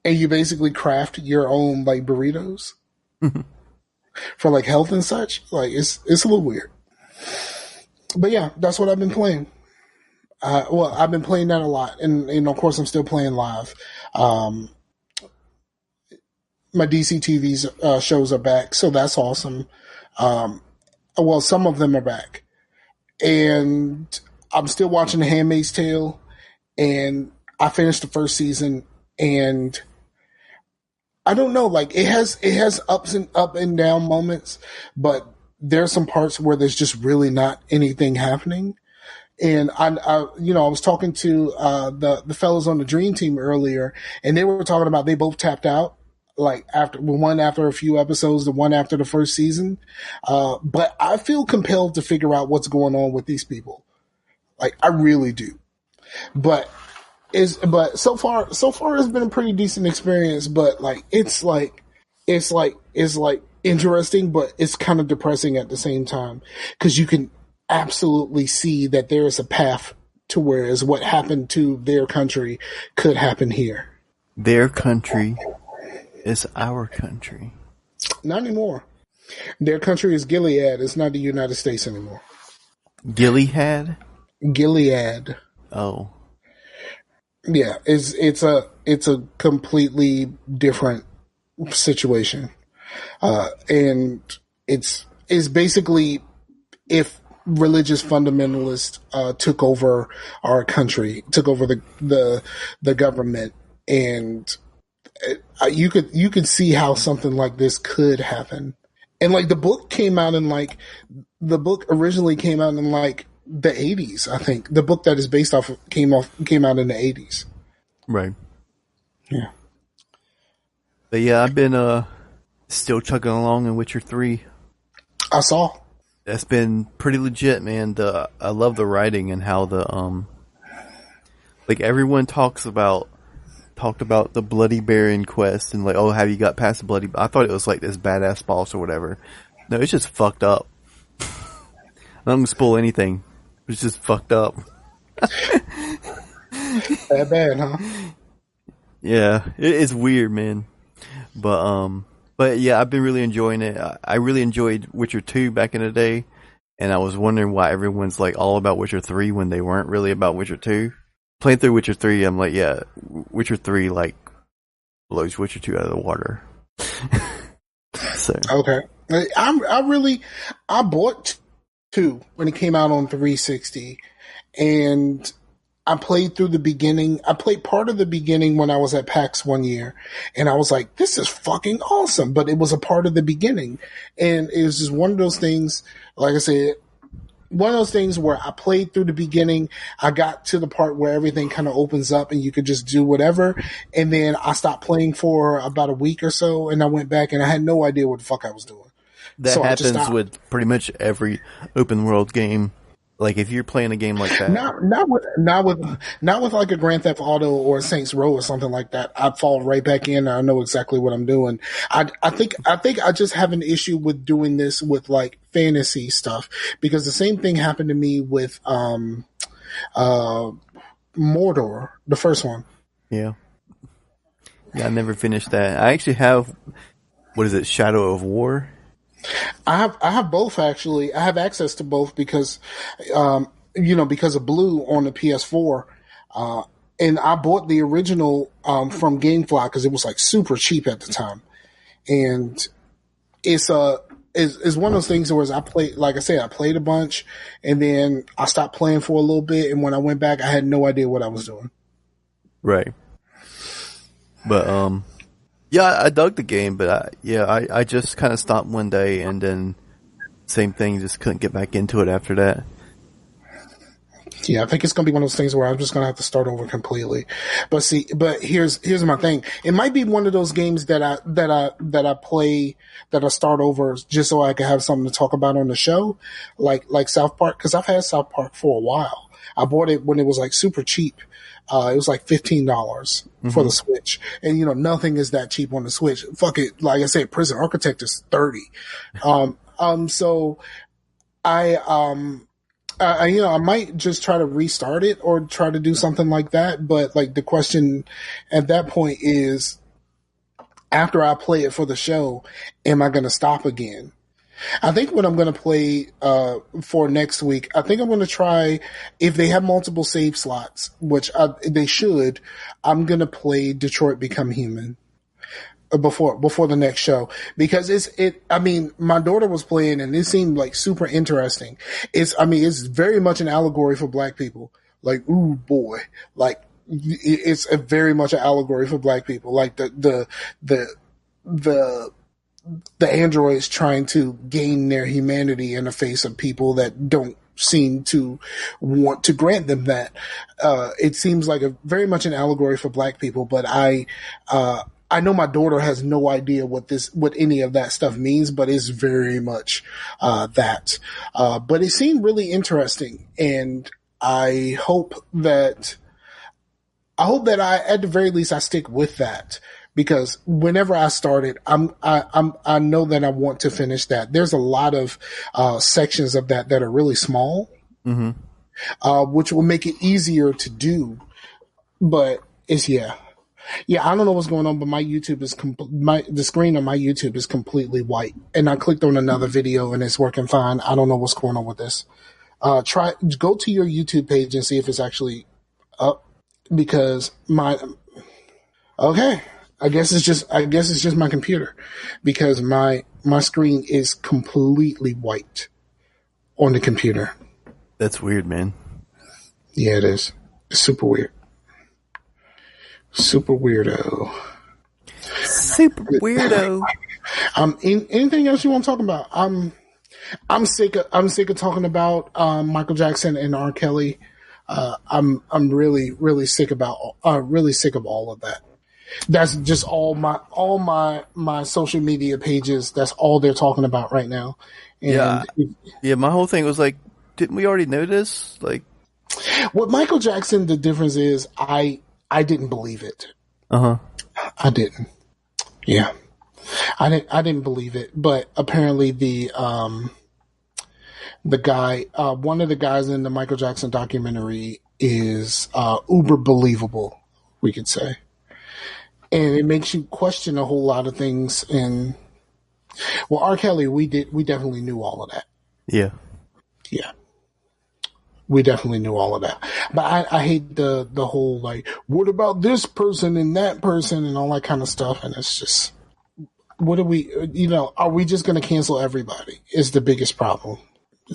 and you basically craft your own like burritos. for like health and such. Like it's a little weird. But yeah, that's what I've been playing. Well, I've been playing that a lot, and of course I'm still playing live. My DC TV's shows are back, so that's awesome. Well, some of them are back, and I'm still watching The Handmaid's Tale, and I finished the first season, and I don't know, like it has up and down moments, but there's some parts where there's just really not anything happening. And I was talking to the fellows on the Dream Team earlier, and they were talking about they both tapped out, like one after a few episodes, the one after the first season. But I feel compelled to figure out what's going on with these people. Like I really do. But so far it's been a pretty decent experience. But like it's interesting, but it's kind of depressing at the same time because you can absolutely see that there is a path to whereas what happened to their country could happen here. Their country is our country. Not anymore. Their country is Gilead. It's not the United States anymore. Gilead? Gilead. Oh. Yeah, it's a completely different situation. And it's basically if religious fundamentalists took over our country, took over the government, and you could see how something like this could happen. And like the book originally came out in like the 80s, I think. The book that is based off of came out in the 80s. Right. Yeah. But yeah, I've been still chugging along in Witcher 3. I saw. That's been pretty legit, man. I love the writing and how like everyone talked about the Bloody Baron quest and like, oh, have you got past the Bloody? I thought it was like this badass boss or whatever. No, it's just fucked up. I'm not gonna spoil anything. It's just fucked up. That bad, huh? Yeah, it's weird, man. But yeah, I've been really enjoying it. I really enjoyed Witcher 2 back in the day, and I was wondering why everyone's like all about Witcher 3 when they weren't really about Witcher 2. Playing through Witcher 3, I'm like, yeah, Witcher 3 like blows Witcher 2 out of the water. So okay, I bought 2 when it came out on 360, and I played through the beginning. I played part of the beginning when I was at PAX one year, and I was like, this is fucking awesome. But it was a part of the beginning. And it was just one of those things, like I said, one of those things where I played through the beginning. I got to the part where everything kind of opens up and you could just do whatever. And then I stopped playing for about a week or so, and I went back and I had no idea what the fuck I was doing. That so happens with pretty much every open world game. Like if you're playing a game like that, not with like a Grand Theft Auto or Saints Row or something like that, I fall right back in. I know exactly what I'm doing. I think I just have an issue with doing this with like fantasy stuff because the same thing happened to me with Mordor, the first one. Yeah, I never finished that. I actually have what is it, Shadow of War. I have both actually. I have access to both because, because of Blue on the PS4, and I bought the original from GameFly because it was like super cheap at the time, and it's one of those things where I played, like I said, I played a bunch, and then I stopped playing for a little bit, and when I went back, I had no idea what I was doing. Right, but yeah, I dug the game, but I just kind of stopped one day, and then same thing, just couldn't get back into it after that. Yeah, I think it's gonna be one of those things where I'm just gonna have to start over completely. But here's my thing. It might be one of those games that I play that I start over just so I can have something to talk about on the show, like South Park, because I've had South Park for a while. I bought it when it was like super cheap. It was like $15 for the Switch. And, nothing is that cheap on the Switch. Fuck it. Like I said, Prison Architect is $30. So I might just try to restart it or try to do something like that. But like the question at that point is, after I play it for the show, am I going to stop again? I think what I'm going to play for next week, I think I'm going to try, if they have multiple save slots, which they should, I'm going to play Detroit Become Human before the next show, because I mean, my daughter was playing and it seemed like super interesting. It's very much an allegory for black people. Like, ooh boy, like it's very much an allegory for black people. Like the androids trying to gain their humanity in the face of people that don't seem to want to grant them that. It seems like very much an allegory for black people, but I know my daughter has no idea what any of that stuff means, but it's very much that. But it seemed really interesting, and I hope that at the very least I stick with that, because whenever I started, I know that I want to finish that. There's a lot of sections of that are really small, which will make it easier to do. But yeah, I don't know what's going on, but my YouTube is the screen on my YouTube is completely white, and I clicked on another video and it's working fine. I don't know what's going on with this. Go to your YouTube page and see if it's actually up, because okay, I guess it's just my computer, because my screen is completely white on the computer. That's weird, man. Yeah, it is. It's super weird. Super weirdo. Super weirdo. Anything else you want to talk about? I'm sick of talking about Michael Jackson and R. Kelly. I'm really sick of all of that. That's just all my social media pages. That's all they're talking about right now. And yeah. My whole thing was like, didn't we already know this? Like, with Michael Jackson, the difference is I didn't believe it. I didn't. Yeah. I didn't believe it, but apparently the guy, one of the guys in the Michael Jackson documentary is uber believable, we could say. And it makes you question a whole lot of things. And well, R. Kelly, we definitely knew all of that. Yeah. Yeah. We definitely knew all of that. But I hate the whole, like, what about this person and that person and all that kind of stuff. And it's just, what are we just going to cancel everybody is the biggest problem.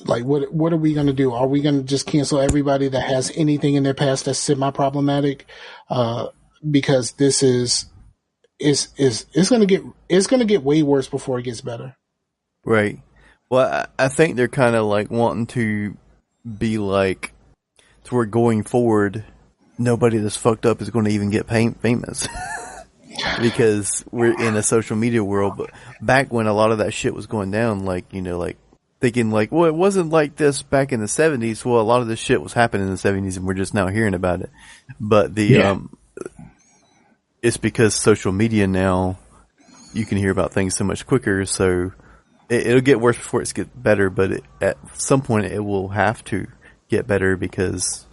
Like, what are we going to do? Are we going to just cancel everybody that has anything in their past that's semi-problematic? Because this is going to get way worse before it gets better. Right. Well, I think they're kind of like wanting to be like, to where going forward, nobody that's fucked up is going to even get famous. Because we're in a social media world. But back when a lot of that shit was going down, like, like thinking like, well, it wasn't like this back in the 70s. Well, a lot of this shit was happening in the 70s and we're just now hearing about it. But it's because social media now, you can hear about things so much quicker. So it'll get worse before it gets better, but at some point it will have to get better, because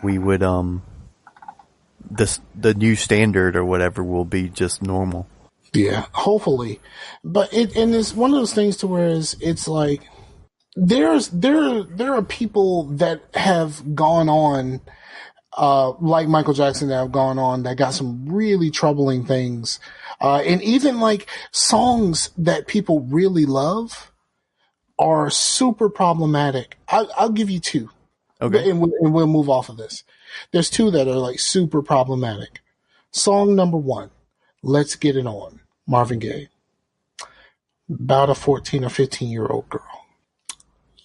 we would, the new standard or whatever will be just normal. Yeah, hopefully. But it's one of those things to where it's like, there are people that have gone on, like Michael Jackson, that have gone on that got some really troubling things. And even like songs that people really love are super problematic. I'll give you two. Okay. And we'll move off of this. There's two that are like super problematic. Song number 1, Let's Get It On, Marvin Gaye. About a 14 or 15-year-old girl.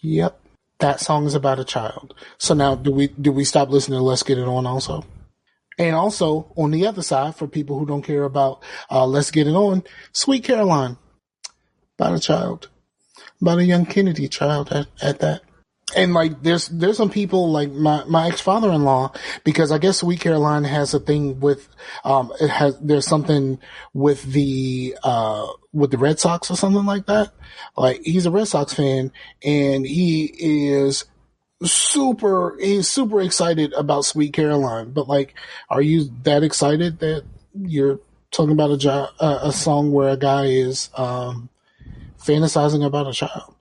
Yep. That song is about a child. So now do we stop listening to Let's Get It On also? And also, on the other side, for people who don't care about Let's Get It On, Sweet Caroline, about a child. About a young Kennedy child at that. And like, there's some people like my ex-father-in-law, because I guess Sweet Caroline has a thing with, there's something with the Red Sox or something like that. Like, he's a Red Sox fan and he's super excited about Sweet Caroline. But like, are you that excited that you're talking about a song where a guy is fantasizing about a child.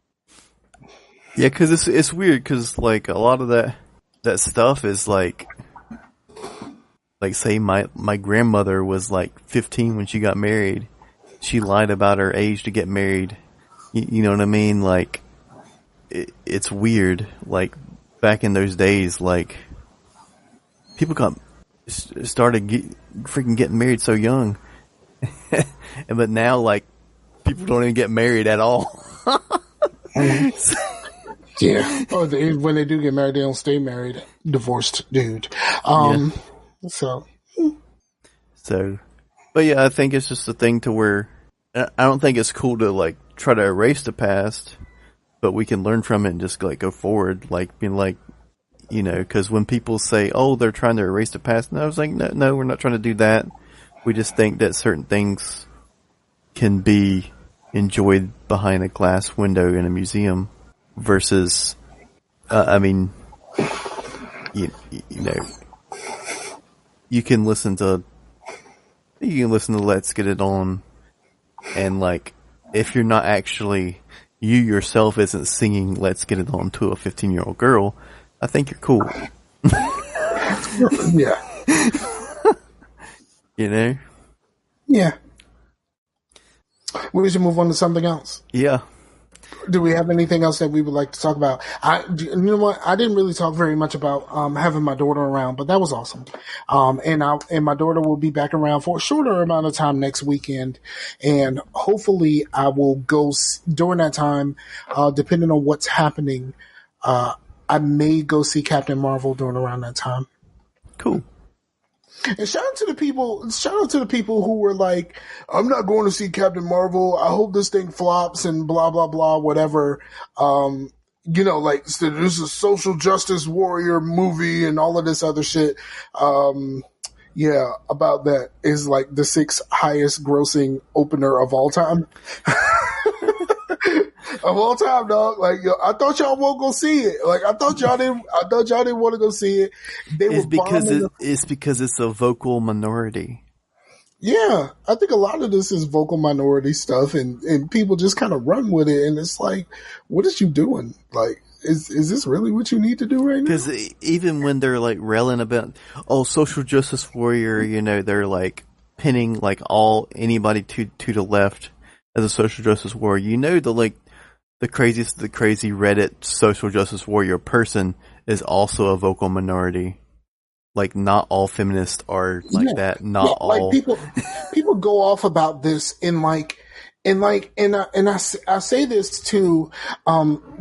Yeah, because it's weird because like a lot of that stuff is like say my grandmother was like 15 when she got married. She lied about her age to get married. You know what I mean? Like it's weird. Like back in those days, like people started freaking getting married so young, but now like people don't even get married at all. Yeah. Oh, when they do get married, they don't stay married. Divorced dude. Yeah. So, but yeah, I think it's just a thing to where I don't think it's cool to like try to erase the past, but we can learn from it and just like go forward, like being like, you know, because when people say, "Oh, they're trying to erase the past," and I was like, no, we're not trying to do that. We just think that certain things can be enjoyed behind a glass window in a museum versus, I mean, you know, you can listen to Let's Get It On, and like, if you're not actually, you yourself isn't singing Let's Get It On to a 15-year-old girl, I think you're cool. Yeah. You know? Yeah. We should move on to something else. Yeah. Do we have anything else that we would like to talk about? You know what? I didn't really talk very much about having my daughter around, but that was awesome. And my daughter will be back around for a shorter amount of time next weekend, and hopefully I will go during that time. Depending on what's happening, I may go see Captain Marvel during around that time. Cool. And shout out to the people who were like, I'm not going to see Captain Marvel. I hope this thing flops and blah, blah, blah, whatever. You know, like, this is a social justice warrior movie and all of this other shit. Yeah, about that is like the 6th highest grossing opener of all time. Of all time, dog. Like, yo, I thought y'all won't go see it. Like, I thought y'all didn't want to go see it. It's because it's a vocal minority. Yeah, I think a lot of this is vocal minority stuff, and people just kind of run with it, and it's like, what is you doing? Like, is this really what you need to do right now? Because even when they're like railing about, social justice warrior, you know, they're like pinning like anybody to the left as a social justice warrior. You know, the crazy Reddit social justice warrior person is also a vocal minority. Like, not all feminists are like that. Not all. Like people go off about this and I say this to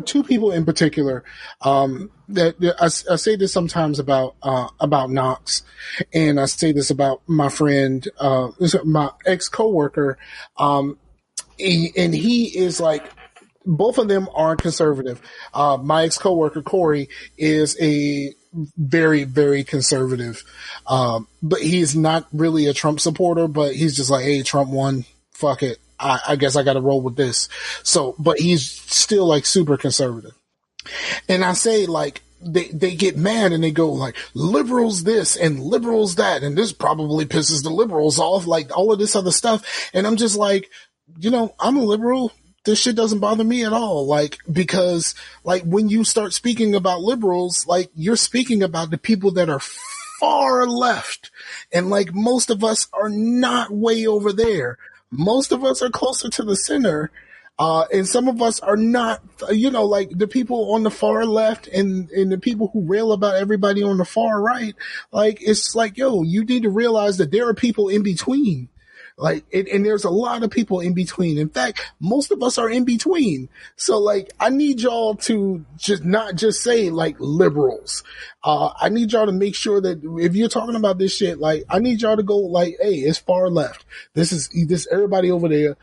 two people in particular. That I say this sometimes about Knox, and I say this about my friend, my ex coworker, and he is like. Both of them are conservative. My ex-coworker, Corey, is a very, very conservative. But he's not really a Trump supporter, but he's just like, hey, Trump won. Fuck it. I guess I got to roll with this. So, but he's still like super conservative. And I say like, they get mad and they go like, liberals this and liberals that. And this probably pisses the liberals off, like all of this other stuff. And I'm just like, you know, I'm a liberal. This shit doesn't bother me at all. Like, because like when you start speaking about liberals, like you're speaking about the people that are far left. And like most of us are not way over there. Most of us are closer to the center. And some of us are not, you know, like the people on the far left and the people who rail about everybody on the far right. Like, it's like, yo, you need to realize that there are people in between. Like, and there's a lot of people in between. In fact, most of us are in between. So like, I need y'all to just not just say like liberals. I need y'all to make sure that if you're talking about this shit, like, I need y'all to go like, hey, it's far left. This is everybody over there,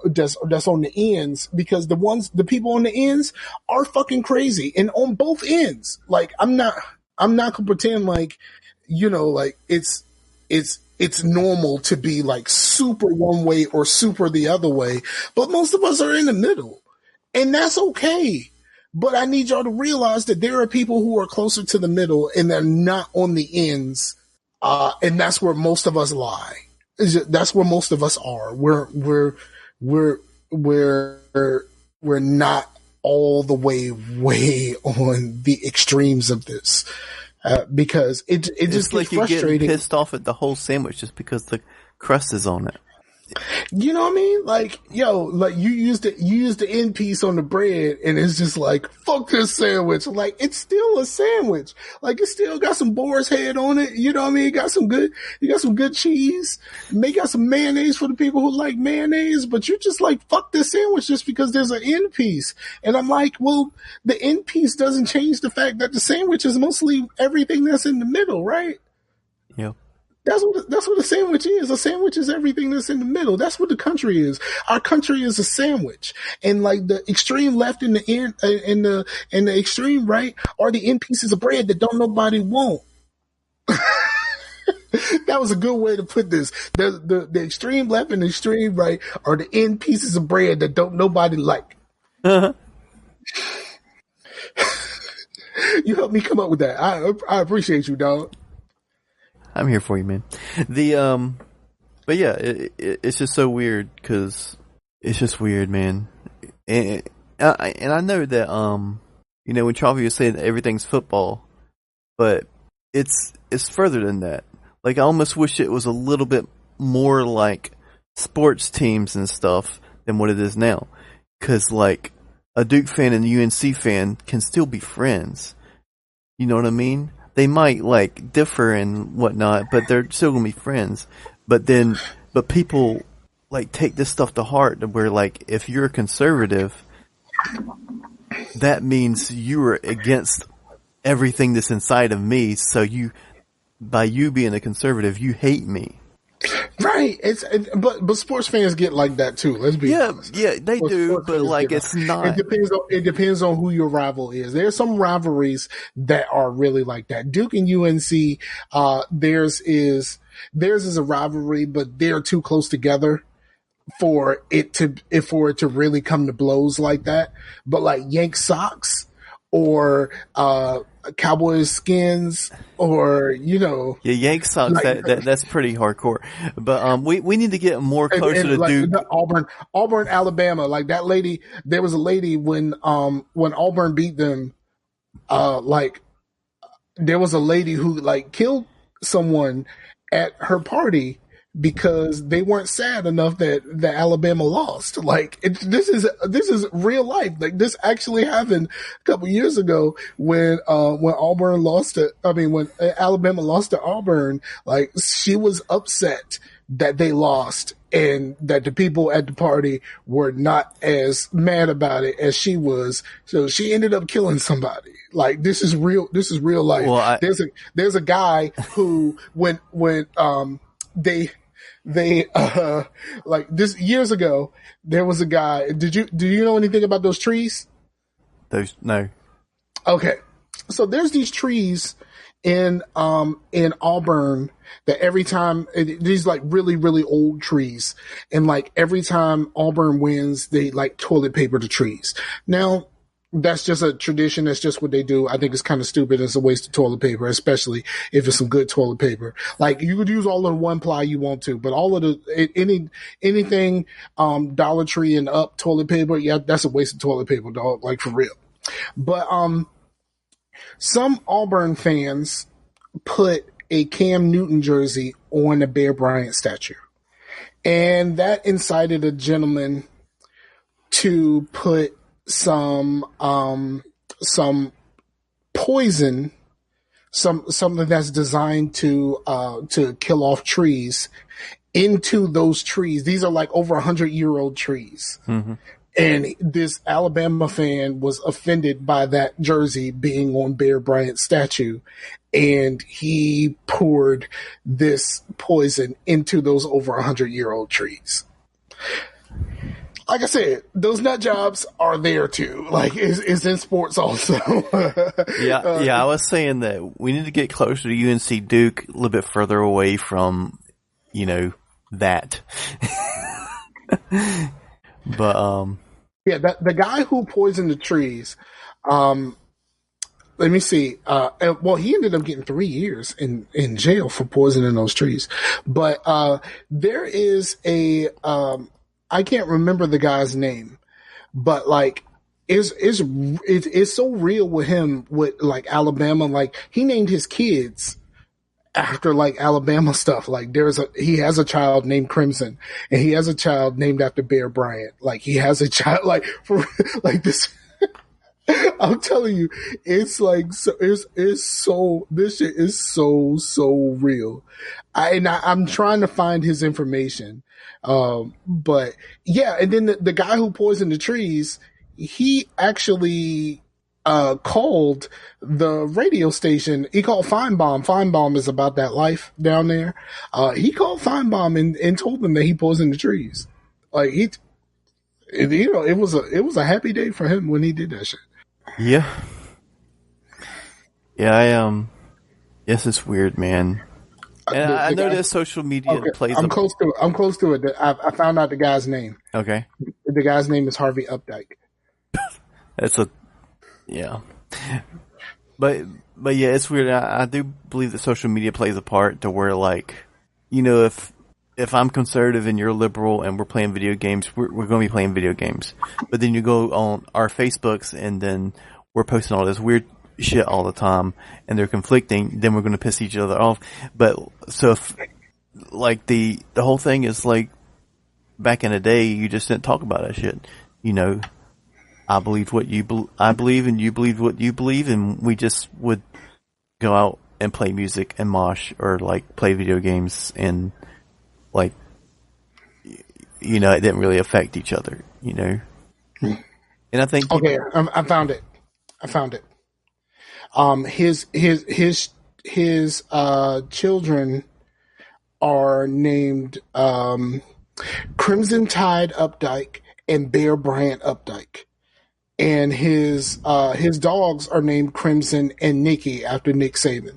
that's on the ends, because the people on the ends are fucking crazy, and on both ends. Like, I'm not gonna pretend like, you know, like it's normal to be like super one way or super the other way, but most of us are in the middle, and that's okay. But I need y'all to realize that there are people who are closer to the middle and they're not on the ends. And that's where most of us lie. That's where most of us are. We're we're not all the way on the extremes of this, because it just like gets you're getting frustrating. pissed off at the whole sandwich just because the crust is on it. You know what I mean? Like, yo, like you use the end piece on the bread, and it's just like, fuck this sandwich. Like, it's still a sandwich. Like, it still got some boar's head on it. You know what I mean? You got some good cheese. May got some mayonnaise for the people who like mayonnaise, but you just like, fuck this sandwich just because there's an end piece. And I'm like, well, the end piece doesn't change the fact that the sandwich is mostly everything that's in the middle, right? Yeah. That's what a sandwich is. A sandwich is everything that's in the middle. That's what the country is. Our country is a sandwich, and like the extreme left and the end and the extreme right are the end pieces of bread that don't nobody want. That was a good way to put this. The extreme left and the extreme right are the end pieces of bread that don't nobody like. Uh-huh. You helped me come up with that. I appreciate you, dog. I'm here for you, man. But yeah, it's just so weird because it's just weird, man. And I know that when Chavi was saying that everything's football, but it's further than that. Like, I almost wish it was a little bit more like sports teams and stuff than what it is now. Because like a Duke fan and a UNC fan can still be friends. You know what I mean? They might like differ and whatnot, but they're still gonna be friends. But people like take this stuff to heart, where like if you're a conservative, that means you are against everything that's inside of me. So by you being a conservative, you hate me. Right. But sports fans get like that too. Let's be honest. Yeah, they do, but like it's not. It depends on who your rival is. There's some rivalries that are really like that. Duke and UNC, theirs is a rivalry, but they're too close together for it to really come to blows like that. But like Yank Sox or Cowboys skins, or Yank Sox, like, that's pretty hardcore. But we need to get more closer to like Duke. Auburn, Alabama. Like that lady, there was a lady when Auburn beat them. Like there was a lady who like killed someone at her party because they weren't sad enough that Alabama lost. Like this is real life. Like this actually happened a couple years ago when Auburn lost to. I mean, when Alabama lost to Auburn, like she was upset that they lost and that the people at the party were not as mad about it as she was. So she ended up killing somebody. Like this is real life. Well, there's a guy who when they like this years ago, there was a guy. Do you know anything about those trees? No. Okay. So there's these trees in Auburn that every time, these like really, really old trees. And like every time Auburn wins, they like toilet paper the trees. Now, that's just a tradition. That's just what they do. I think it's kind of stupid. It's a waste of toilet paper, especially if it's some good toilet paper. Like you could use all of the one ply you want to, but all of anything, Dollar Tree and up toilet paper, yeah, that's a waste of toilet paper, dog. Like for real. But, some Auburn fans put a Cam Newton jersey on a Bear Bryant statue, and that incited a gentleman to put some poison, something that's designed to kill off trees into those trees. These are like over 100-year-old trees. Mm-hmm. And this Alabama fan was offended by that jersey being on Bear Bryant's statue, and he poured this poison into those over 100-year-old trees. Like I said, those nut jobs are there too. Like, it's in sports also. Yeah. I was saying that we need to get closer to UNC Duke, a little bit further away from, that. But, yeah, the guy who poisoned the trees, Let me see. Well, he ended up getting 3 years in jail for poisoning those trees. But there is I can't remember the guy's name, but like it's so real with him with like Alabama. Like he named his kids after like Alabama stuff. Like he has a child named Crimson, and he has a child named after Bear Bryant. Like he has a child like for like this. I'm telling you, it's like so. It's so. This shit is so real. I'm trying to find his information, but yeah. And then the guy who poisoned the trees, he actually called the radio station. He called Feinbaum. Feinbaum is about that life down there. He called Feinbaum and told them that he poisoned the trees. Like it was a happy day for him when he did that shit. Yeah. Yeah, yes, it's weird, man. And I know that social media plays I'm close to it. I found out the guy's name. Okay. The guy's name is Harvey Updike. Yeah. But yeah, it's weird. I do believe that social media plays a part to where, like, you know, if I'm conservative and you're liberal and we're playing video games, we're going to be playing video games. But then you go on our Facebooks and then we're posting all this weird shit all the time and they're conflicting, then we're going to piss each other off. But so if, like, the whole thing is like back in the day, you just didn't talk about that shit. You know, I believed what I believe and you believed what you believe, and we just would go out and play music and mosh or like play video games, and like, you know, it didn't really affect each other, you know. And I think I found it. His children are named Crimson Tide Updike and Bear Bryant Updike, and his dogs are named Crimson and Nikki after Nick Saban.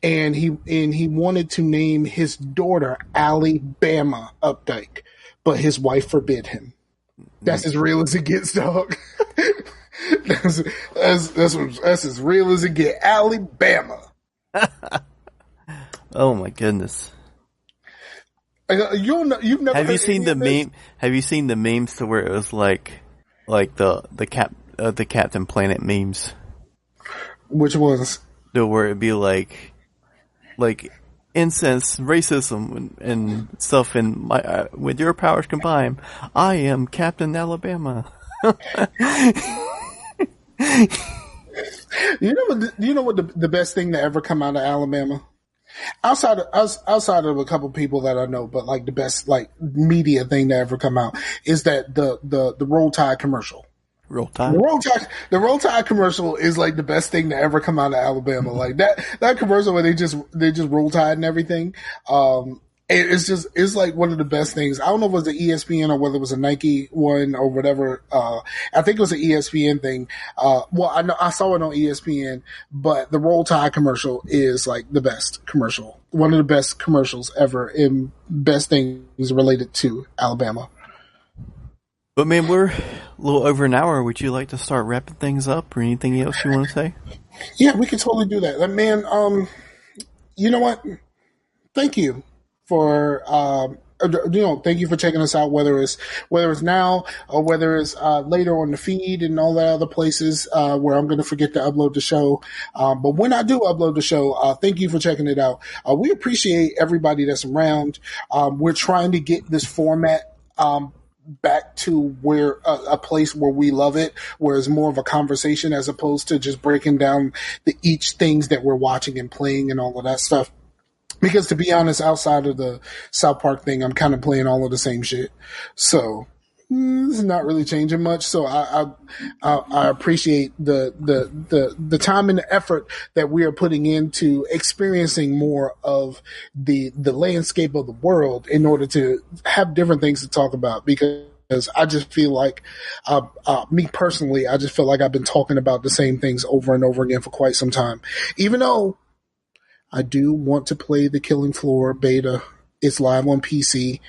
And he wanted to name his daughter Alabama Updike, but his wife forbid him. That's as real as it gets, dog. that's as real as it gets. Alabama. Oh my goodness. You've never Have you seen the meme? Have you seen the memes to where it was like the Captain Planet memes? Which ones? Where it'd be like incense, racism, and stuff. And with your powers combined, I am Captain Alabama. You know what the best thing to ever come out of Alabama? Outside of a couple people that I know, but like the best like media thing to ever come out is that the Roll Tide commercial. Roll Tide. The Roll Tide commercial is like the best thing to ever come out of Alabama. Like that commercial where they just Roll Tide and everything. It's like one of the best things. I don't know if it was the ESPN or whether it was a Nike one or whatever. I think it was an ESPN thing. Well, I know I saw it on ESPN, but the Roll Tide commercial is like the best commercial. One of the best commercials ever, and best things related to Alabama. But man, we're a little over an hour. Would you like to start wrapping things up, or anything else you want to say? Yeah, we can totally do that. Man, you know what? Thank you for thank you for checking us out, whether it's now or whether it's later on the feed and all the other places where I'm going to forget to upload the show. But when I do upload the show, thank you for checking it out. We appreciate everybody that's around. We're trying to get this format back to where a place where we love it, where it's more of a conversation as opposed to just breaking down each things that we're watching and playing and all of that stuff. Because to be honest, outside of the South Park thing, I'm kind of playing all of the same shit. So it's not really changing much. So I appreciate the time and the effort that we are putting into experiencing more of the landscape of the world in order to have different things to talk about. Because I just feel like, me personally, I just feel like I've been talking about the same things over and over again for quite some time. Even though I do want to play the Killing Floor beta. It's live on PC,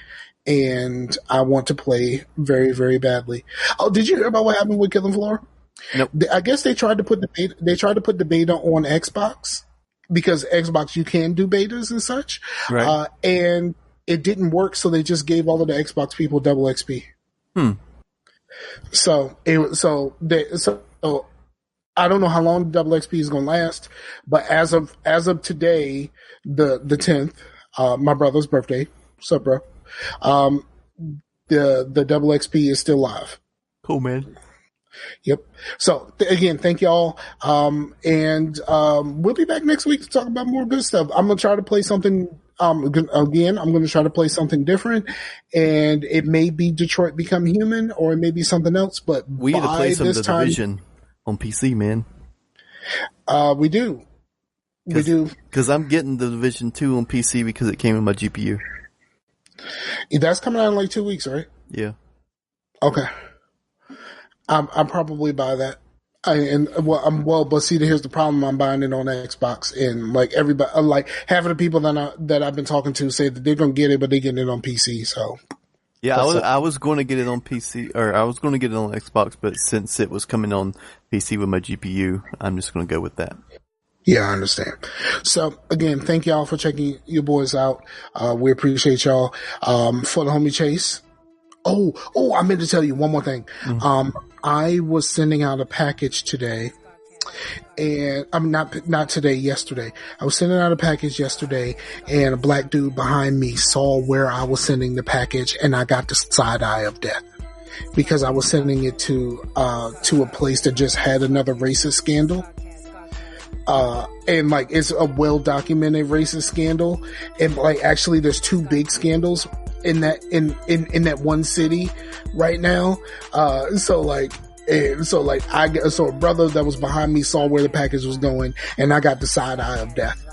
and I want to play very, very badly. Oh, did you hear about what happened with Killing Floor? Nope. I guess they tried to put the beta, on Xbox because Xbox you can do betas and such, Right. and it didn't work. So they just gave all of the Xbox people double XP. So I don't know how long double XP is going to last, but as of today, the 10th, my brother's birthday, what's up, bro? The double XP is still live. Cool, man. Yep. So again, thank y'all. And we'll be back next week to talk about more good stuff. I'm going to try to play something. Again, I'm going to try to play something different, and it may be Detroit Become Human, or it may be something else. But We need to play some of the Division on PC, man. We do. We do. Because I'm getting the Division 2 on PC because it came in my GPU. That's coming out in like 2 weeks, right? Yeah. Okay. I'm probably buy that. But see, here's the problem. I'm buying it on Xbox, and like everybody, like half of the people that I've been talking to say that they're gonna get it, but they're getting it on PC. So yeah, I was going to get it on PC, or I was going to get it on Xbox, but since it was coming on PC with my GPU, I'm just going to go with that. Yeah, I understand. So again, thank y'all for checking your boys out. We appreciate y'all. For the homie Chase. Oh, I meant to tell you one more thing. Mm-hmm. I was sending out a package today, and I'm not today, yesterday. I was sending out a package yesterday, and a black dude behind me saw where I was sending the package, and I got the side eye of death because I was sending it to a place that just had another racist scandal. And like, it's a well documented racist scandal. And like, actually there's two big scandals in that one city right now. So a brother that was behind me saw where the package was going, and I got the side eye of death.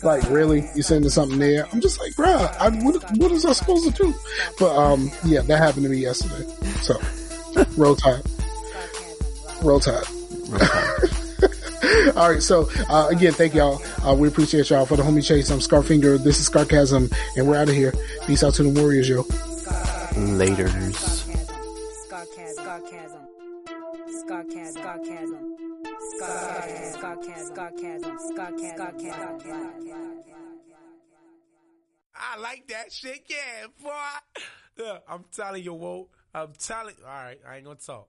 Like, really? You sending something there? I'm just like, bruh, what is I supposed to do? But, yeah, that happened to me yesterday. So, roll tide. All right, so again, thank y'all. We appreciate y'all. For the homie Chase, I'm Scarfinger. This is Scarcasm, and we're out of here. Peace out to the Warriors, yo. Laters. I like that shit, yeah, boy. Look, I'm telling you, Whoa. All right, I ain't gonna talk.